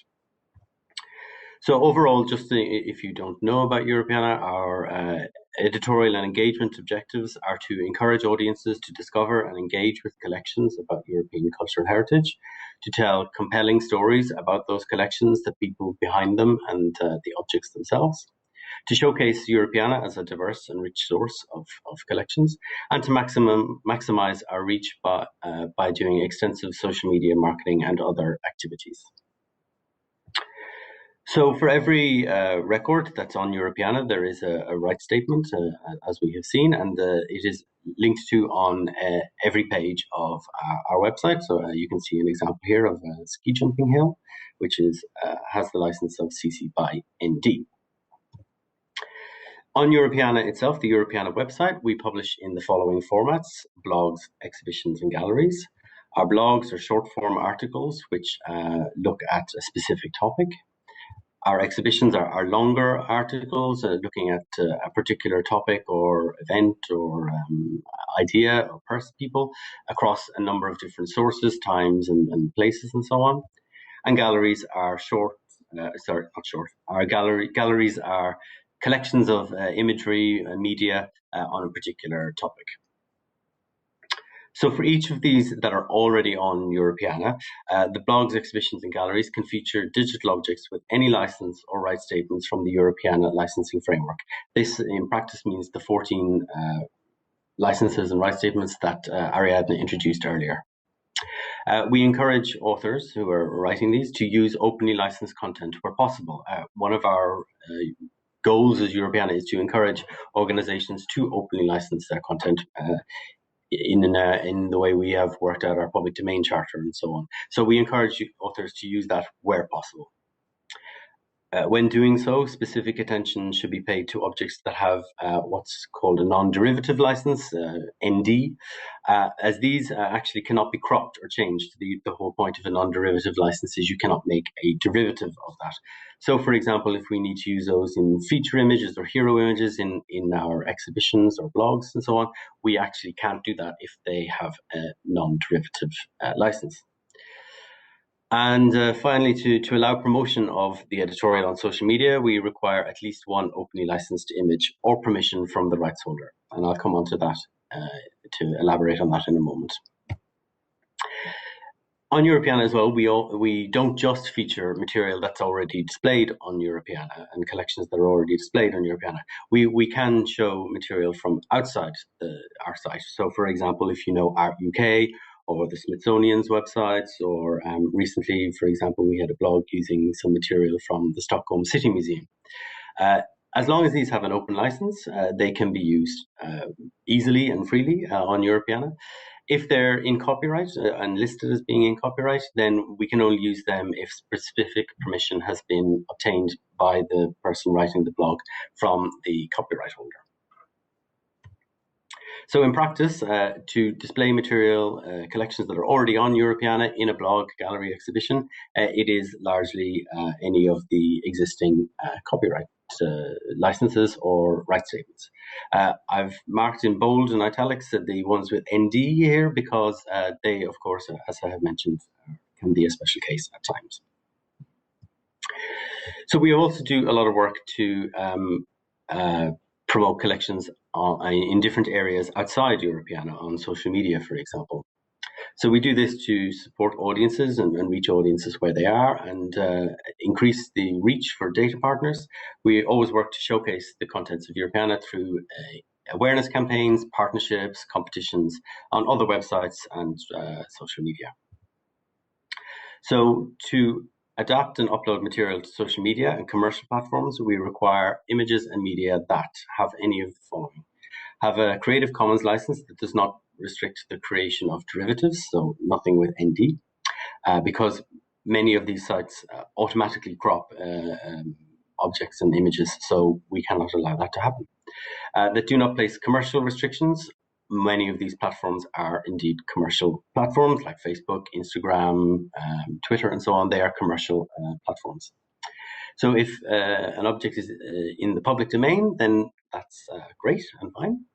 So overall, just if you don't know about Europeana, our editorial and engagement objectives are to encourage audiences to discover and engage with collections about European cultural heritage, to tell compelling stories about those collections, the people behind them and the objects themselves, to showcase Europeana as a diverse and rich source of collections, and to maximize our reach by doing extensive social media marketing and other activities. So for every record that's on Europeana, there is a rights statement, as we have seen, and it is linked to on every page of our website. So you can see an example here of a ski jumping hill, which has the license of CC by ND. On Europeana itself, the Europeana website, we publish in the following formats: blogs, exhibitions, and galleries. Our blogs are short-form articles which look at a specific topic. Our exhibitions are longer articles looking at a particular topic or event or idea or people across a number of different sources, times, and places, and so on. And galleries are galleries are collections of imagery and media on a particular topic. So for each of these that are already on Europeana, the blogs, exhibitions, and galleries can feature digital objects with any license or rights statements from the Europeana licensing framework. This in practice means the 14 licenses and rights statements that Ariadna introduced earlier. We encourage authors who are writing these to use openly licensed content where possible. One of our goals as Europeana is to encourage organizations to openly license their content in the way we have worked out our public domain charter and so on. So we encourage authors to use that where possible. When doing so, specific attention should be paid to objects that have what's called a non-derivative license, ND, as these actually cannot be cropped or changed. The whole point of a non-derivative license is you cannot make a derivative of that. So, for example, if we need to use those in feature images or hero images in our exhibitions or blogs and so on, we actually can't do that if they have a non-derivative license. And finally, to allow promotion of the editorial on social media, we require at least one openly licensed image or permission from the rights holder. And I'll come on to that to elaborate on that in a moment. On Europeana as well, we don't just feature material that's already displayed on Europeana and collections that are already displayed on Europeana. We can show material from outside our site. So, for example, if you know Art UK, or the Smithsonian's websites, or recently, for example, we had a blog using some material from the Stockholm City Museum. as long as these have an open license, they can be used easily and freely on Europeana. If they're in copyright and listed as being in copyright, then we can only use them if specific permission has been obtained by the person writing the blog from the copyright holder. So in practice, to display material collections that are already on Europeana in a blog, gallery, exhibition, it is largely any of the existing copyright licenses or right statements. I've marked in bold and italics the ones with ND here because they, of course, as I have mentioned, can be a special case at times. So we also do a lot of work to promote collections in different areas outside Europeana on social media, for example. So we do this to support audiences and reach audiences where they are and increase the reach for data partners. We always work to showcase the contents of Europeana through awareness campaigns, partnerships, competitions on other websites and social media. So to adapt and upload material to social media and commercial platforms, we require images and media that have any of the following. Have a Creative Commons license that does not restrict the creation of derivatives, so nothing with ND, because many of these sites automatically crop objects and images, so we cannot allow that to happen. That do not place commercial restrictions. Many of these platforms are indeed commercial platforms like Facebook, Instagram, Twitter, and so on. They are commercial platforms. So if an object is in the public domain, then that's great and fine.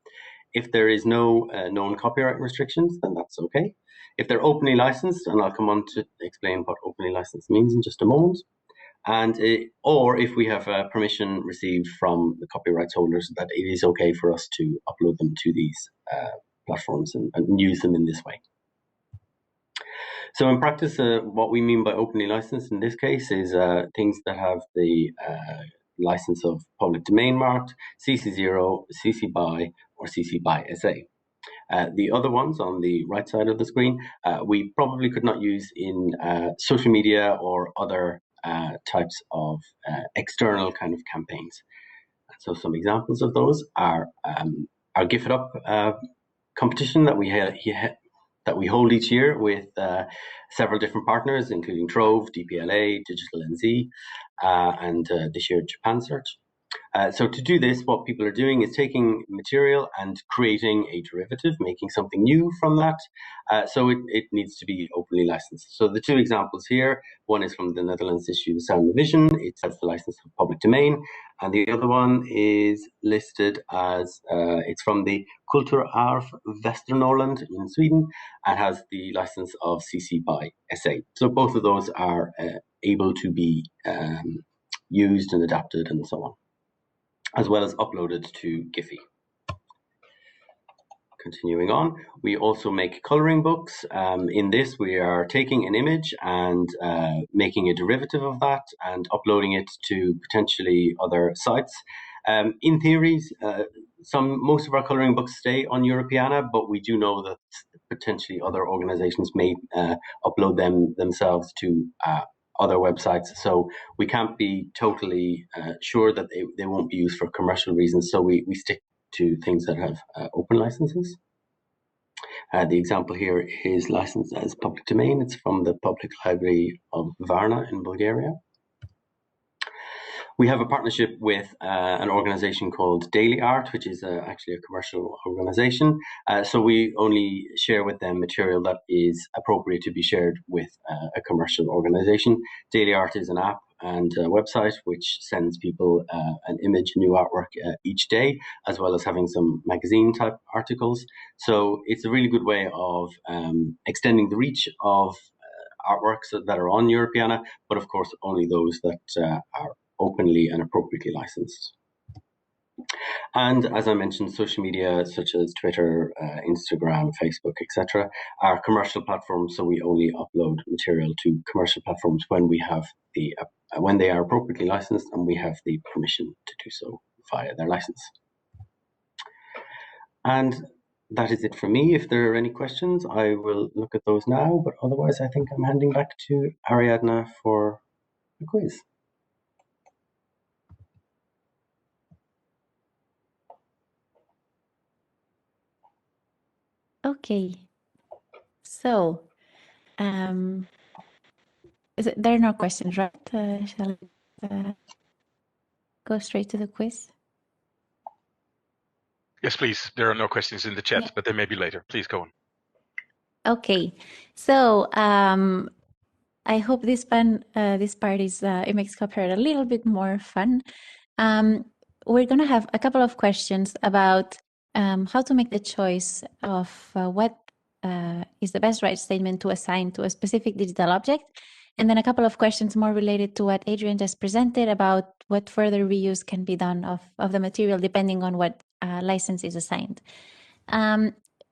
If there is no known copyright restrictions, then that's okay. If they're openly licensed, and I'll come on to explain what openly licensed means in just a moment, and or if we have permission received from the copyright holders that it is okay for us to upload them to these platforms and use them in this way. So in practice, what we mean by openly licensed in this case is things that have the license of public domain marked, CC0, CC BY, or CC BY SA. The other ones on the right side of the screen, we probably could not use in social media or other types of external kind of campaigns. So some examples of those are our Gift It Up competition that we hold each year with several different partners, including Trove, DPLA, Digital NZ, and this year Japan Search. So to do this, what people are doing is taking material and creating a derivative, making something new from that. So it needs to be openly licensed. So the two examples here, one is from the Netherlands issue Sound Vision. It has the license of public domain. And the other one is listed as, it's from the Kulturarv Västernorrland in Sweden and has the license of CC BY SA. So both of those are able to be used and adapted and so on, as well as uploaded to Giphy. Continuing on, we also make coloring books. In this, we are taking an image and making a derivative of that and uploading it to potentially other sites. In theory, most of our coloring books stay on Europeana, but we do know that potentially other organizations may upload them themselves to other websites, so we can't be totally sure that they won't be used for commercial reasons, so we stick to things that have open licenses. The example here is licensed as public domain. It's from the Public Library of Varna in Bulgaria. We have a partnership with an organization called Daily Art, which is actually a commercial organization. So we only share with them material that is appropriate to be shared with a commercial organization. Daily Art is an app and a website which sends people an image, new artwork each day, as well as having some magazine type articles. So it's a really good way of extending the reach of artworks that are on Europeana, but of course only those that are openly and appropriately licensed. And as I mentioned, social media such as Twitter, Instagram, Facebook, etc. are commercial platforms, so we only upload material to commercial platforms when we have the when they are appropriately licensed and we have the permission to do so via their license. And that is it for me. If there are any questions, I will look at those now, but otherwise I think I'm handing back to Ariadna for the quiz. Okay. So, there are no questions, right? Shall I go straight to the quiz? Yes, please. There are no questions in the chat, Yeah. but there may be later. Please go on. Okay. So, I hope this part is it makes copyright a little bit more fun. We're going to have a couple of questions about how to make the choice of what is the best right statement to assign to a specific digital object. And then a couple of questions more related to what Adrian just presented about what further reuse can be done of the material depending on what license is assigned.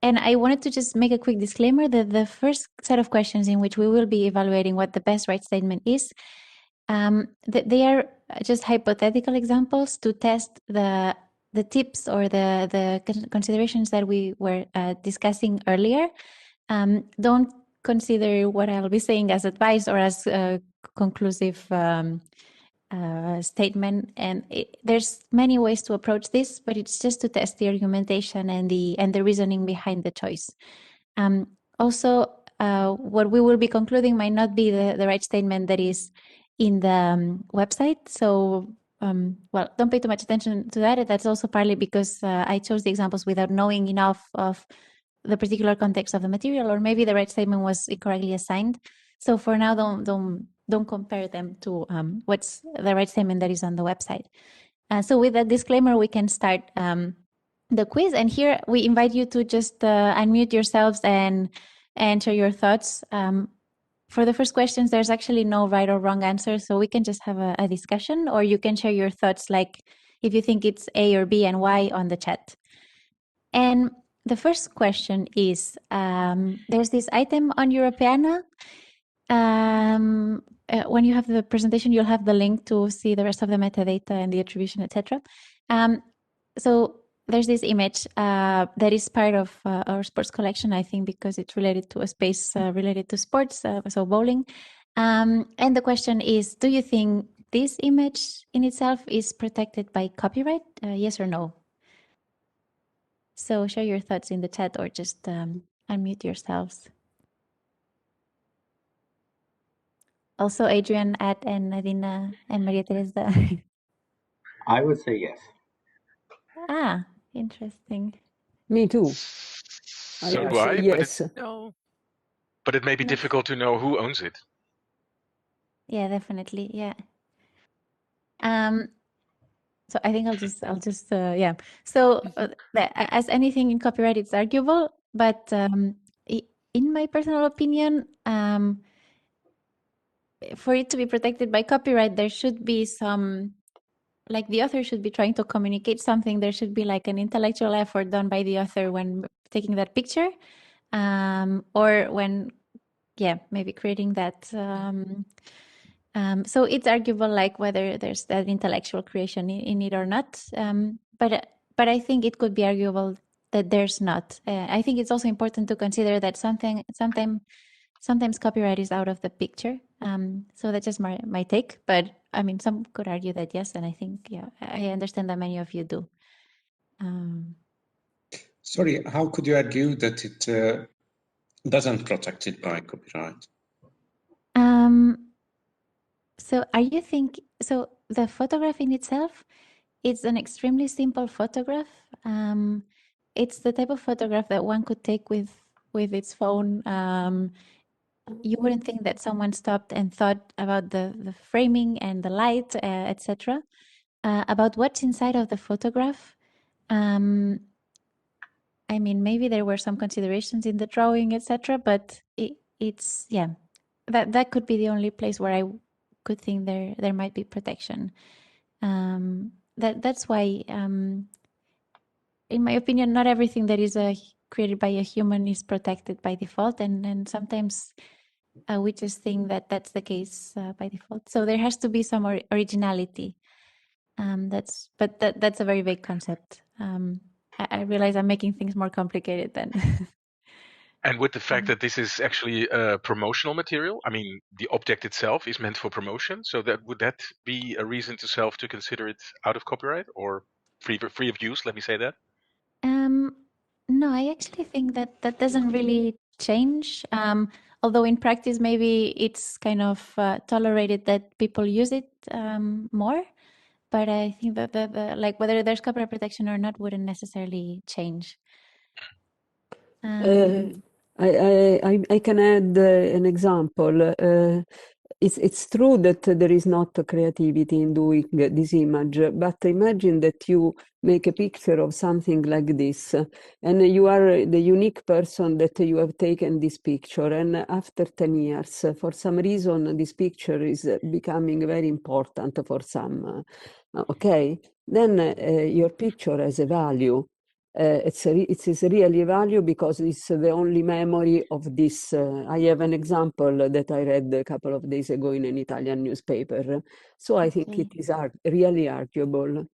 And I wanted to just make a quick disclaimer that the first set of questions in which we will be evaluating what the best right statement is, that they are just hypothetical examples to test the tips or the considerations that we were discussing earlier. Don't consider what I'll be saying as advice or as a conclusive statement. And there's many ways to approach this, but it's just to test the argumentation and the reasoning behind the choice. Also, what we will be concluding might not be the right statement that is in the website. So, well, don't pay too much attention to that. That's also partly because I chose the examples without knowing enough of the particular context of the material, or maybe the right statement was incorrectly assigned. So for now, don't compare them to what's the right statement that is on the website. So with that disclaimer, we can start the quiz. And here we invite you to just unmute yourselves and share your thoughts. For the first questions, there's actually no right or wrong answer, so we can just have a discussion, or you can share your thoughts, like if you think it's A or B and why, on the chat. And the first question is, there's this item on Europeana. When you have the presentation, you'll have the link to see the rest of the metadata and the attribution, etc. So there's this image that is part of our sports collection, I think, because it's related to a space related to sports, so bowling. And the question is, do you think this image in itself is protected by copyright? Yes or no? So share your thoughts in the chat or just unmute yourselves. Also, Adrian, and Adina, and Maria Teresa. I would say yes. Interesting. Me too. So I do say I, yes. No. but it may be difficult to know who owns it. Yeah, definitely. Yeah. So I think I'll just yeah. So as anything in copyright, it's arguable, but in my personal opinion, for it to be protected by copyright, there should be some, like, the author should be trying to communicate something. There should be like an intellectual effort done by the author when taking that picture, or when, yeah, maybe creating that. So it's arguable, like, whether there's that intellectual creation in it or not. But I think it could be arguable that there's not. I think it's also important to consider that sometimes copyright is out of the picture. So that's just my take. But I mean, some could argue that yes, and I think, yeah, I understand that many of you do. Sorry, how could you argue that it doesn't protect it by copyright? So so the photograph in itself, it's an extremely simple photograph. It's the type of photograph that one could take with its phone. You wouldn't think that someone stopped and thought about the framing and the light, etc. About what's inside of the photograph. I mean, maybe there were some considerations in the drawing, etc. But it's, yeah, that could be the only place where I could think there might be protection. That's why, in my opinion, not everything that is created by a human is protected by default, and sometimes we just think that that's the case by default. So there has to be some originality. That's a very vague concept. I realize I'm making things more complicated than. And with the fact that this is actually promotional material, I mean, the object itself is meant for promotion. So would that be a reason to consider it out of copyright or free of use? Let me say that. No, I actually think that that doesn't really change. Although in practice, maybe it's kind of tolerated that people use it more. But I think that like whether there's copyright protection or not wouldn't necessarily change. I can add an example. It's true that there is not creativity in doing this image, but imagine that you make a picture of something like this, and you are the unique person that you have taken this picture, and after 10 years, for some reason, this picture is becoming very important for some, okay? Then your picture has a value. It is really a value because it's the only memory of this. I have an example that I read a couple of days ago in an Italian newspaper. So I think it is really arguable.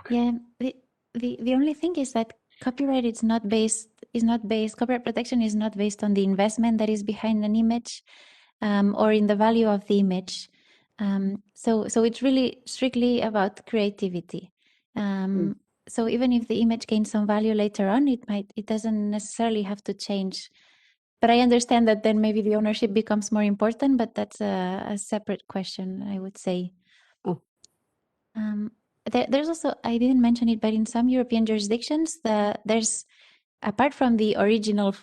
Yeah, the only thing is that copyright copyright protection is not based on the investment that is behind an image, or in the value of the image. So it's really strictly about creativity. So even if the image gains some value later on, it doesn't necessarily have to change. But I understand that then maybe the ownership becomes more important, but that's a separate question, I would say. Oh. There's also, I didn't mention it, but in some European jurisdictions, there's, apart from the original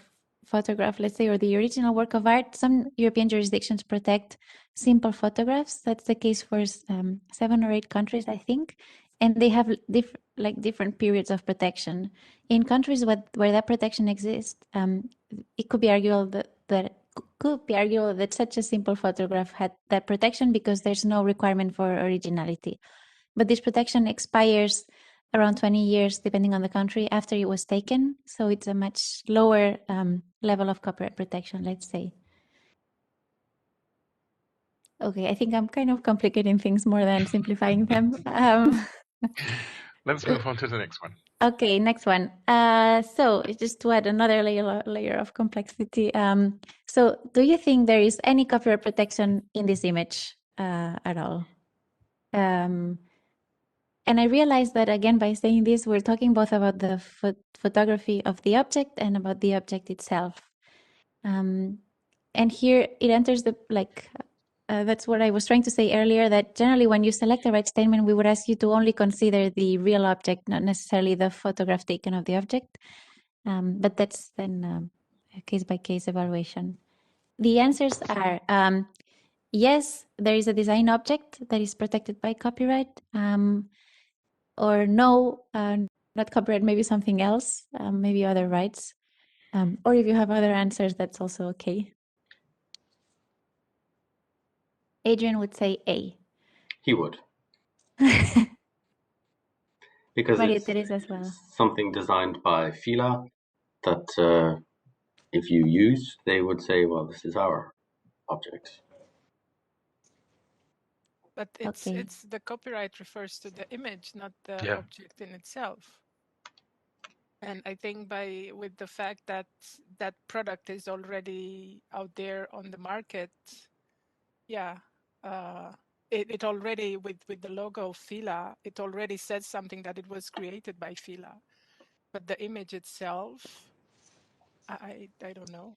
photograph, let's say, or the original work of art, some European jurisdictions protect simple photographs. That's the case for 7 or 8 countries, I think. And they have different periods of protection. In countries where that protection exists, it could be arguable that such a simple photograph had that protection because there's no requirement for originality. But this protection expires around 20 years, depending on the country, after it was taken. So it's a much lower level of copyright protection, let's say. Okay, I think I'm kind of complicating things more than simplifying them. Let's move on to the next one. Okay, next one. So just to add another layer of complexity. So do you think there is any copyright protection in this image at all? And I realized that, again, by saying this, we're talking both about the photography of the object and about the object itself. And here it enters that's what I was trying to say earlier, that generally when you select a right statement, we would ask you to only consider the real object, not necessarily the photograph taken of the object. But that's then a case-by-case evaluation. The answers are yes, there is a design object that is protected by copyright. Or no, not copyright, maybe something else, maybe other rights. Or if you have other answers, that's also okay. Adrian would say A. He would. Because Maria it's Teresa as well. something designed by Fila that if you use, they would say, well, this is our object. But it's the copyright refers to the image, not the object in itself. And I think with the fact that that product is already out there on the market, it already with the logo Fila, it already says something that it was created by Fila. But the image itself, I don't know.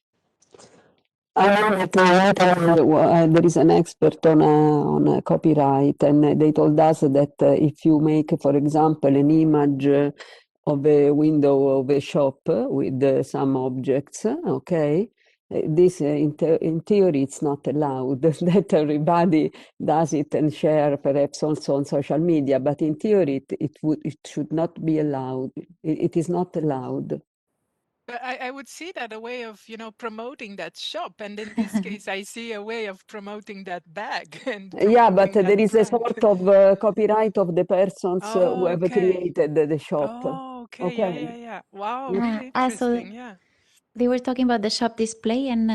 I know that there is an expert on copyright, and they told us that if you make, for example, an image of a window of a shop with some objects, okay, this in theory it's not allowed that everybody does it and share perhaps also on social media, but in theory it should not be allowed. It is not allowed. I would see that a way of, promoting that shop. And in this case, I see a way of promoting that bag. And but there is a sort of copyright of the persons who have created the shop. Oh, okay. Yeah. Wow, really interesting. Yeah. They were talking about the shop display and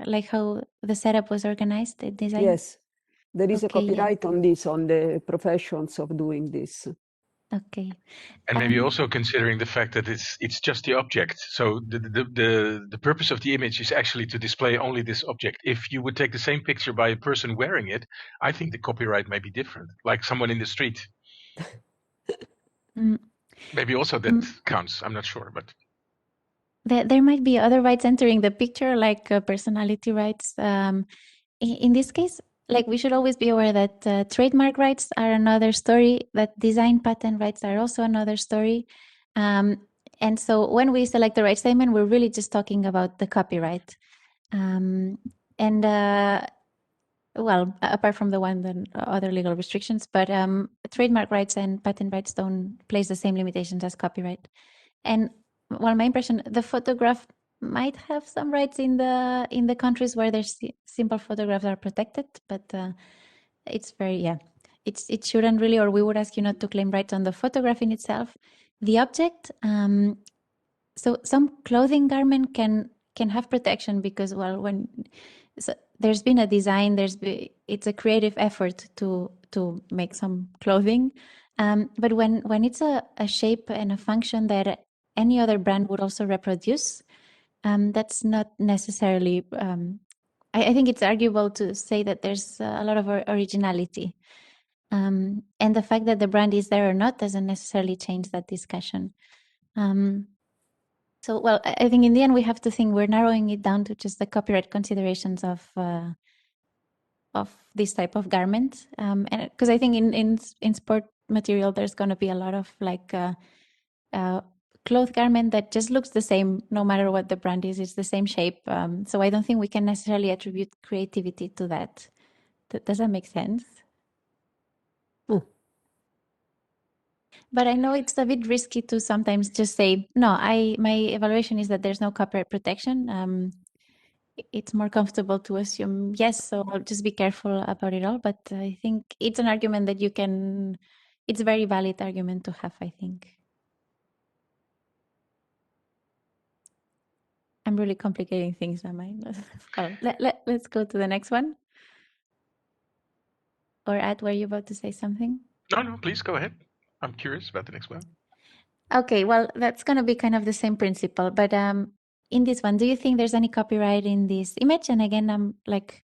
like how the setup was organized, the design. Yes, there is a copyright on this, on the professions of doing this. Okay. And maybe also considering the fact that it's just the object. So the purpose of the image is actually to display only this object. If you would take the same picture by a person wearing it, I think the copyright may be different, like someone in the street. Maybe also that counts. I'm not sure, but there might be other rights entering the picture, like personality rights. In this case, like we should always be aware that trademark rights are another story, that design patent rights are also another story. And so when we select the rights statement, we're really just talking about the copyright. Well, apart from the one, then other legal restrictions, but trademark rights and patent rights don't place the same limitations as copyright. And well, my impression, the photograph might have some rights in the countries where their simple photographs are protected, but it's very, it shouldn't really, or we would ask you not to claim rights on the photograph in itself. The object, so some clothing garment can have protection because, well, so there's been a design, it's a creative effort to make some clothing, but when it's a shape and a function that any other brand would also reproduce, that's not necessarily. I think it's arguable to say that there's a lot of originality, and the fact that the brand is there or not doesn't necessarily change that discussion. So, well, I think in the end we have to think we're narrowing it down to just the copyright considerations of this type of garment, and because I think in sport material there's going to be a lot of like cloth garment that just looks the same no matter what the brand is. It's the same shape, so I don't think we can necessarily attribute creativity to that. Does that make sense? But I know it's a bit risky to sometimes just say, no, my evaluation is that there's no copyright protection. It's more comfortable to assume yes, so I'll just be careful about it all. But I think it's an argument that it's a very valid argument to have, I think. I'm really complicating things, am I? Well, let's go to the next one. Or Ad, were you about to say something? No, please go ahead. I'm curious about the next one. Okay, well, that's going to be kind of the same principle. But in this one, do you think there's any copyright in this image? And again, I'm like,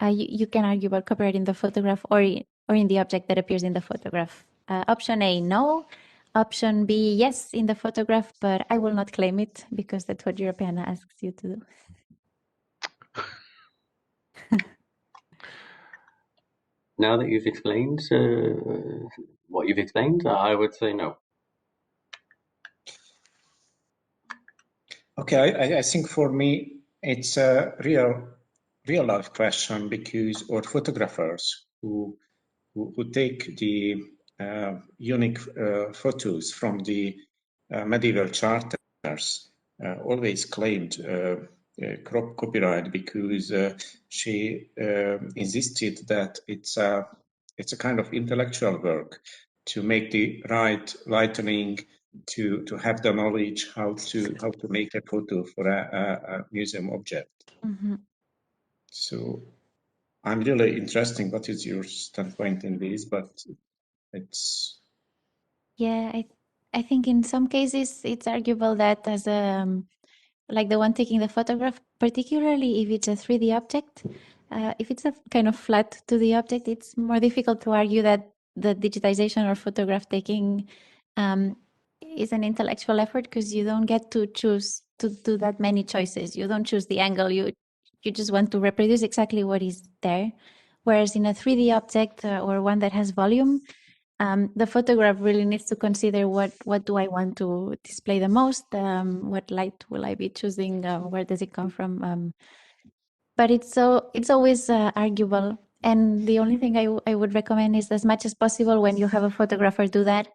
you can argue about copyright in the photograph or in the object that appears in the photograph. Option A, no. Option B, yes, in the photograph, but I will not claim it because that's what Europeana asks you to do. Now that you've explained what you've explained, I would say no. Okay, I think for me it's a real life question, because our photographers who take the unique photos from the medieval charters always claimed copyright, because she insisted that it's a kind of intellectual work to make the right lightning, to have the knowledge how to make a photo for a museum object. Mm-hmm. So I'm really interested what is your standpoint in this, but it's... Yeah, I think in some cases it's arguable that as like the one taking the photograph, particularly if it's a 3D object, if it's a kind of flat 2D object, it's more difficult to argue that the digitization or photograph taking is an intellectual effort, because you don't get to choose to do that many choices. You don't choose the angle. You just want to reproduce exactly what is there. Whereas in a 3D object or one that has volume, the photograph really needs to consider what do I want to display the most, what light will I be choosing, where does it come from, but it's always arguable. And the only thing I would recommend is, as much as possible, when you have a photographer do that,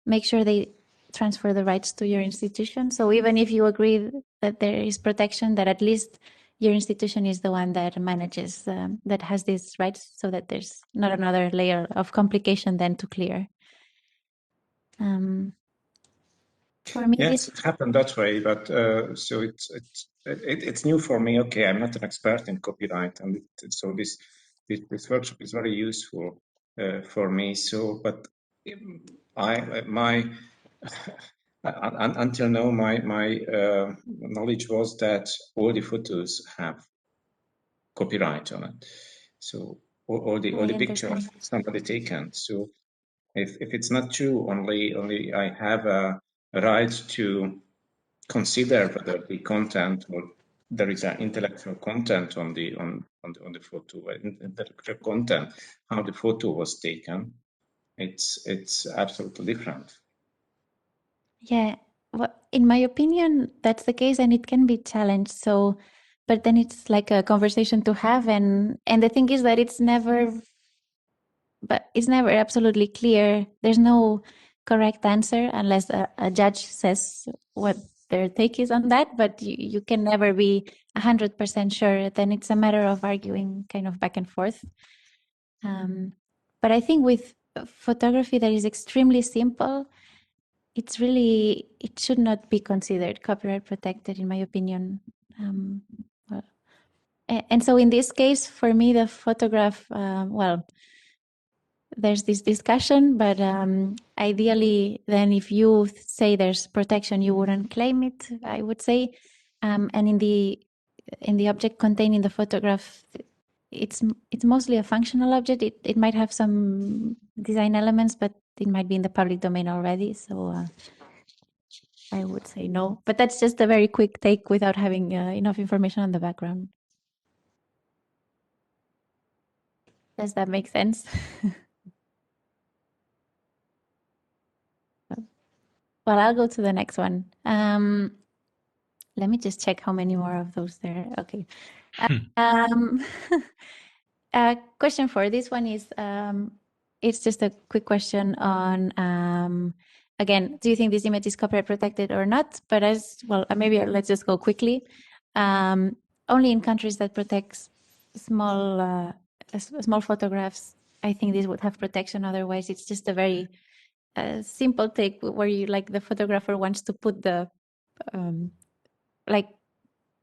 make sure they transfer the rights to your institution. So even if you agree that there is protection, that at least your institution is the one that manages, that has these rights, so that there's not another layer of complication then to clear. For me, yes, it happened that way, but so it's new for me. Okay, I'm not an expert in copyright, and so this workshop is very useful for me. So, but until now, my knowledge was that all the photos have copyright on it. So all the pictures somebody taken. So if it's not true, only I have a right to consider whether the content or there is an intellectual content on the photo, intellectual content, how the photo was taken. It's absolutely different. Yeah, well, in my opinion, that's the case, and it can be challenged. So, but then it's like a conversation to have, and the thing is that it's never absolutely clear. There's no correct answer unless a judge says what their take is on that, but you can never be 100% sure. Then it's a matter of arguing kind of back and forth. But I think with photography that is extremely simple, it should not be considered copyright protected, in my opinion. Well, and so in this case, for me, the photograph, well, there's this discussion, but ideally, then if you say there's protection, you wouldn't claim it, I would say. And in the object contained in the photograph, it's mostly a functional object. It might have some design elements, but it might be in the public domain already. So I would say no. But that's just a very quick take without having enough information on the background. Does that make sense? Well, I'll go to the next one. Let me just check how many more of those there are. Okay. Question 4. This one is, it's just a quick question on, again, do you think this image is copyright protected or not? But as well, maybe let's just go quickly. Only in countries that protect small photographs, I think this would have protection. Otherwise, it's just a very simple take where you like the photographer wants to put the like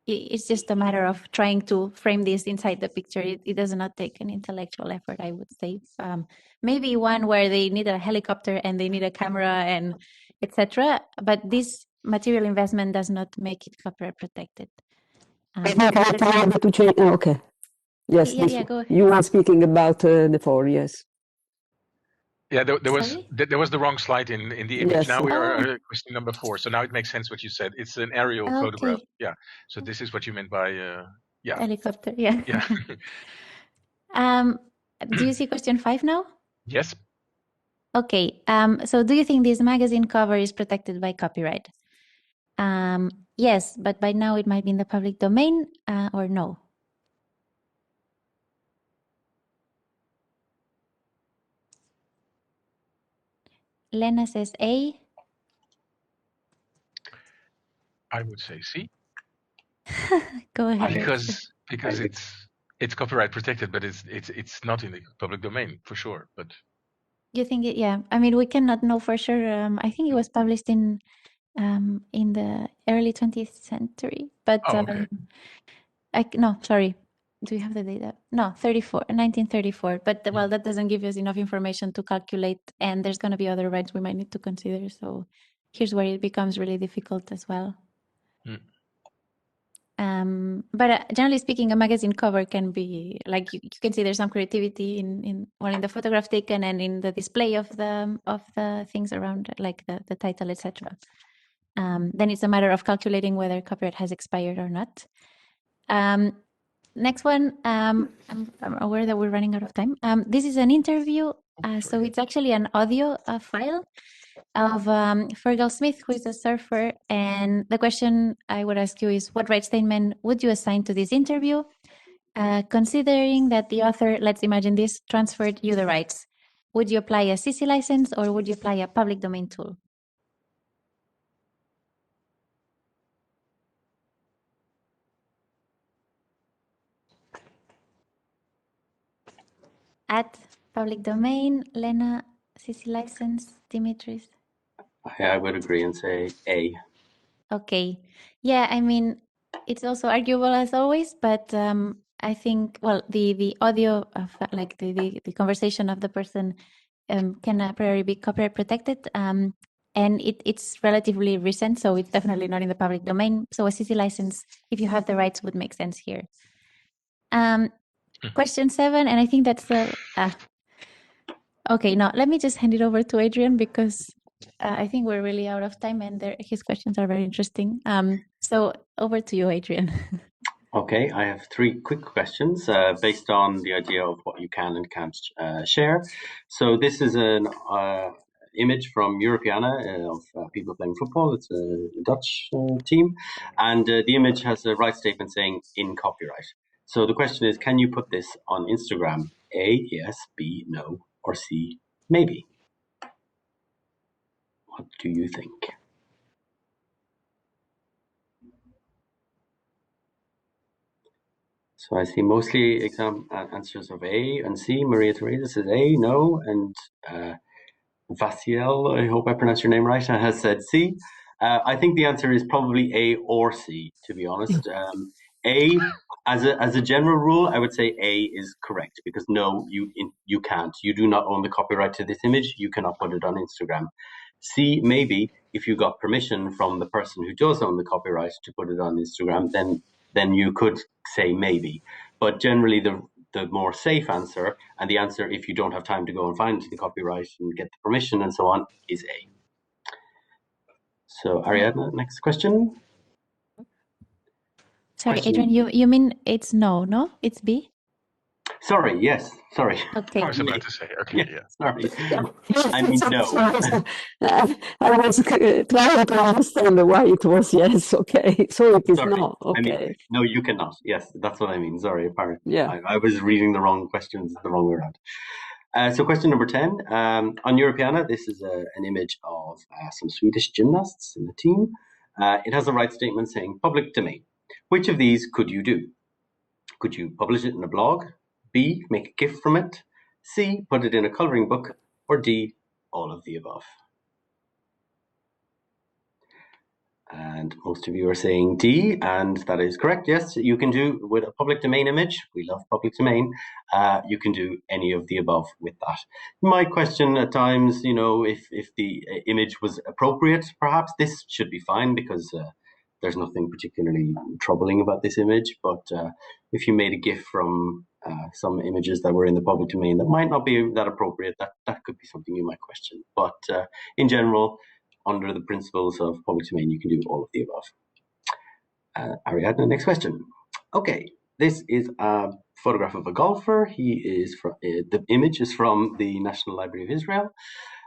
it's just a matter of trying to frame this inside the picture. It does not take an intellectual effort, I would say. Maybe one where they need a helicopter and they need a camera and etc. But this material investment does not make it copyright protected. Okay. Yes, yeah, go ahead. You were speaking about the 4, yes. Yeah, there was the wrong slide in the image. Yes. Now we are question number 4. So now it makes sense what you said. It's an aerial photograph. Yeah. So this is what you meant by yeah. Helicopter. Yeah. Yeah. Do you see question 5 now? Yes. Okay. So do you think this magazine cover is protected by copyright? Yes, but by now it might be in the public domain or no. Lena says A. I would say C. Go ahead. Because it's copyright protected, but it's not in the public domain for sure. But you think it? Yeah. I mean, we cannot know for sure. I think it was published in the early 20th century. But okay. No, sorry. Do you have the data? No, 1934. But well, that doesn't give us enough information to calculate, and there's going to be other rights we might need to consider. So here's where it becomes really difficult as well. But generally speaking, a magazine cover can be like you can see there's some creativity in the photograph taken and in the display of the things around, like the title, etc. Then it's a matter of calculating whether copyright has expired or not. Next one, I'm aware that we're running out of time. This is an interview, so it's actually an audio file of Fergal Smith, who is a surfer. And the question I would ask you is, what right statement would you assign to this interview? Considering that the author, let's imagine this, transferred you the rights. Would you apply a CC license or would you apply a public domain tool? At public domain, Lena, CC license, Dimitris? I would agree and say A. Okay. Yeah, I mean, it's also arguable as always, but I think, well, the audio of like the conversation of the person can a priori be copyright protected. And it's relatively recent, so it's definitely not in the public domain. So a CC license, if you have the rights, would make sense here. Question 7, and I think that's the... Okay, now let me just hand it over to Adrian because I think we're really out of time, and his questions are very interesting. So over to you, Adrian. Okay, I have 3 quick questions based on the idea of what you can and can't share. So this is an image from Europeana of people playing football. It's a Dutch team, and the image has a right statement saying "in copyright." So the question is, can you put this on Instagram? A, yes; B, no; or C, maybe. What do you think? So I see mostly answers of A and C. Maria Teresa says A, no, and Vassiel, I hope I pronounced your name right, has said C. I think the answer is probably A or C, to be honest. A, as a general rule, I would say A is correct, because no, you can't. You do not own the copyright to this image. You cannot put it on Instagram. C, maybe, if you got permission from the person who does own the copyright to put it on Instagram, then you could say maybe. But generally, the more safe answer, and the answer, if you don't have time to go and find the copyright and get the permission and so on, is A. So Ariadna, next question. Sorry, Adrian, you mean it's no? It's B? Sorry, yes, sorry. Okay. I was about to say, okay, yeah. Sorry. I mean, no. I was trying to understand why it was yes, okay. So it is Sorry. no, okay. I mean, no, you cannot. Yes, that's what I mean. Sorry, apparently. Yeah. I was reading the wrong questions the wrong way around. So question number 10, on Europeana, this is an image of some Swedish gymnasts in the team. It has a right statement saying public domain. Which of these could you do? Could you publish it in a blog? B, make a GIF from it? C, put it in a coloring book? Or D, all of the above? And most of you are saying D, and that is correct. Yes, you can do with a public domain image. We love public domain. You can do any of the above with that. My question at times, if the image was appropriate, perhaps this should be fine, because there's nothing particularly troubling about this image. But if you made a GIF from some images that were in the public domain that might not be that appropriate, that could be something you might question. But in general, under the principles of public domain, you can do all of the above. Ariadna, next question. Okay, this is a photograph of a golfer. The image is from the National Library of Israel.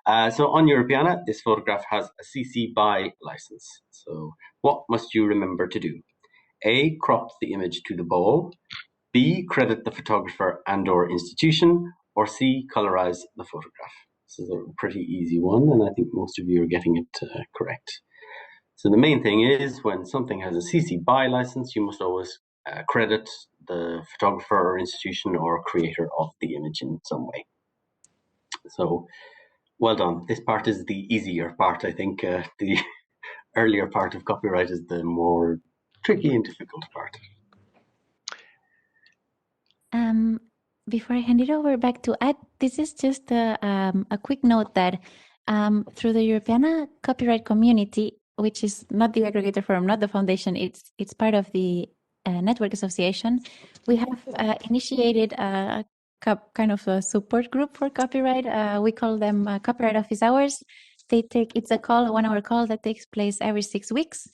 So on Europeana, this photograph has a CC BY license. So what must you remember to do? A, crop the image to the ball. B, credit the photographer and/or institution. Or C, colorize the photograph. This is a pretty easy one, and I think most of you are getting it correct. So the main thing is, when something has a CC BY license, you must always credit the photographer or institution or creator of the image in some way. So well done. This part is the easier part, I think. The earlier part of copyright is the more tricky and difficult part. Before I hand it over back to Ad, this is just a quick note that through the Europeana copyright community, which is not the aggregator forum, not the foundation, it's part of the network association, we have initiated a kind of a support group for copyright. We call them copyright office hours. It's a 1-hour call that takes place every 6 weeks.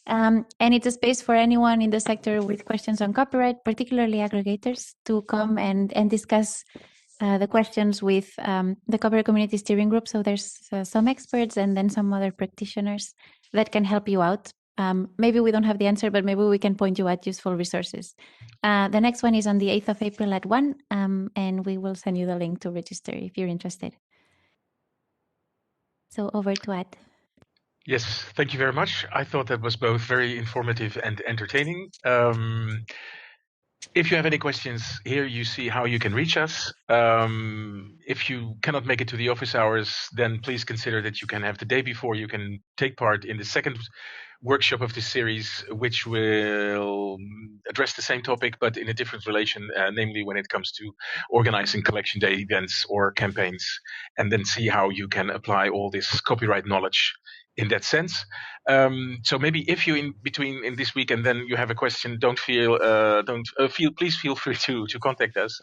And it's a space for anyone in the sector with questions on copyright, particularly aggregators, to come and discuss the questions with the copyright community steering group. So there's some experts and then some other practitioners that can help you out. Maybe we don't have the answer, but maybe we can point you at useful resources. The next one is on the 8th of April at 1, and we will send you the link to register if you're interested. So over to Ad. Yes, thank you very much. I thought that was both very informative and entertaining. If you have any questions, here you see how you can reach us. If you cannot make it to the office hours, then please consider that you can have the day before. You can take part in the second workshop of this series, which will address the same topic, but in a different relation, namely when it comes to organizing collection day events or campaigns, and then see how you can apply all this copyright knowledge in that sense. So maybe if you in this week and then you have a question, please feel free to contact us.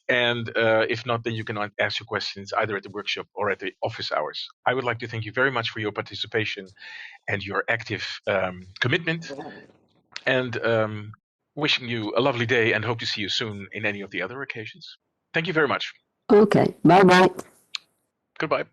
And if not, then you can ask your questions either at the workshop or at the office hours. I would like to thank you very much for your participation and your active commitment. And wishing you a lovely day and hope to see you soon in any of the other occasions. Thank you very much. Okay, bye-bye. Goodbye.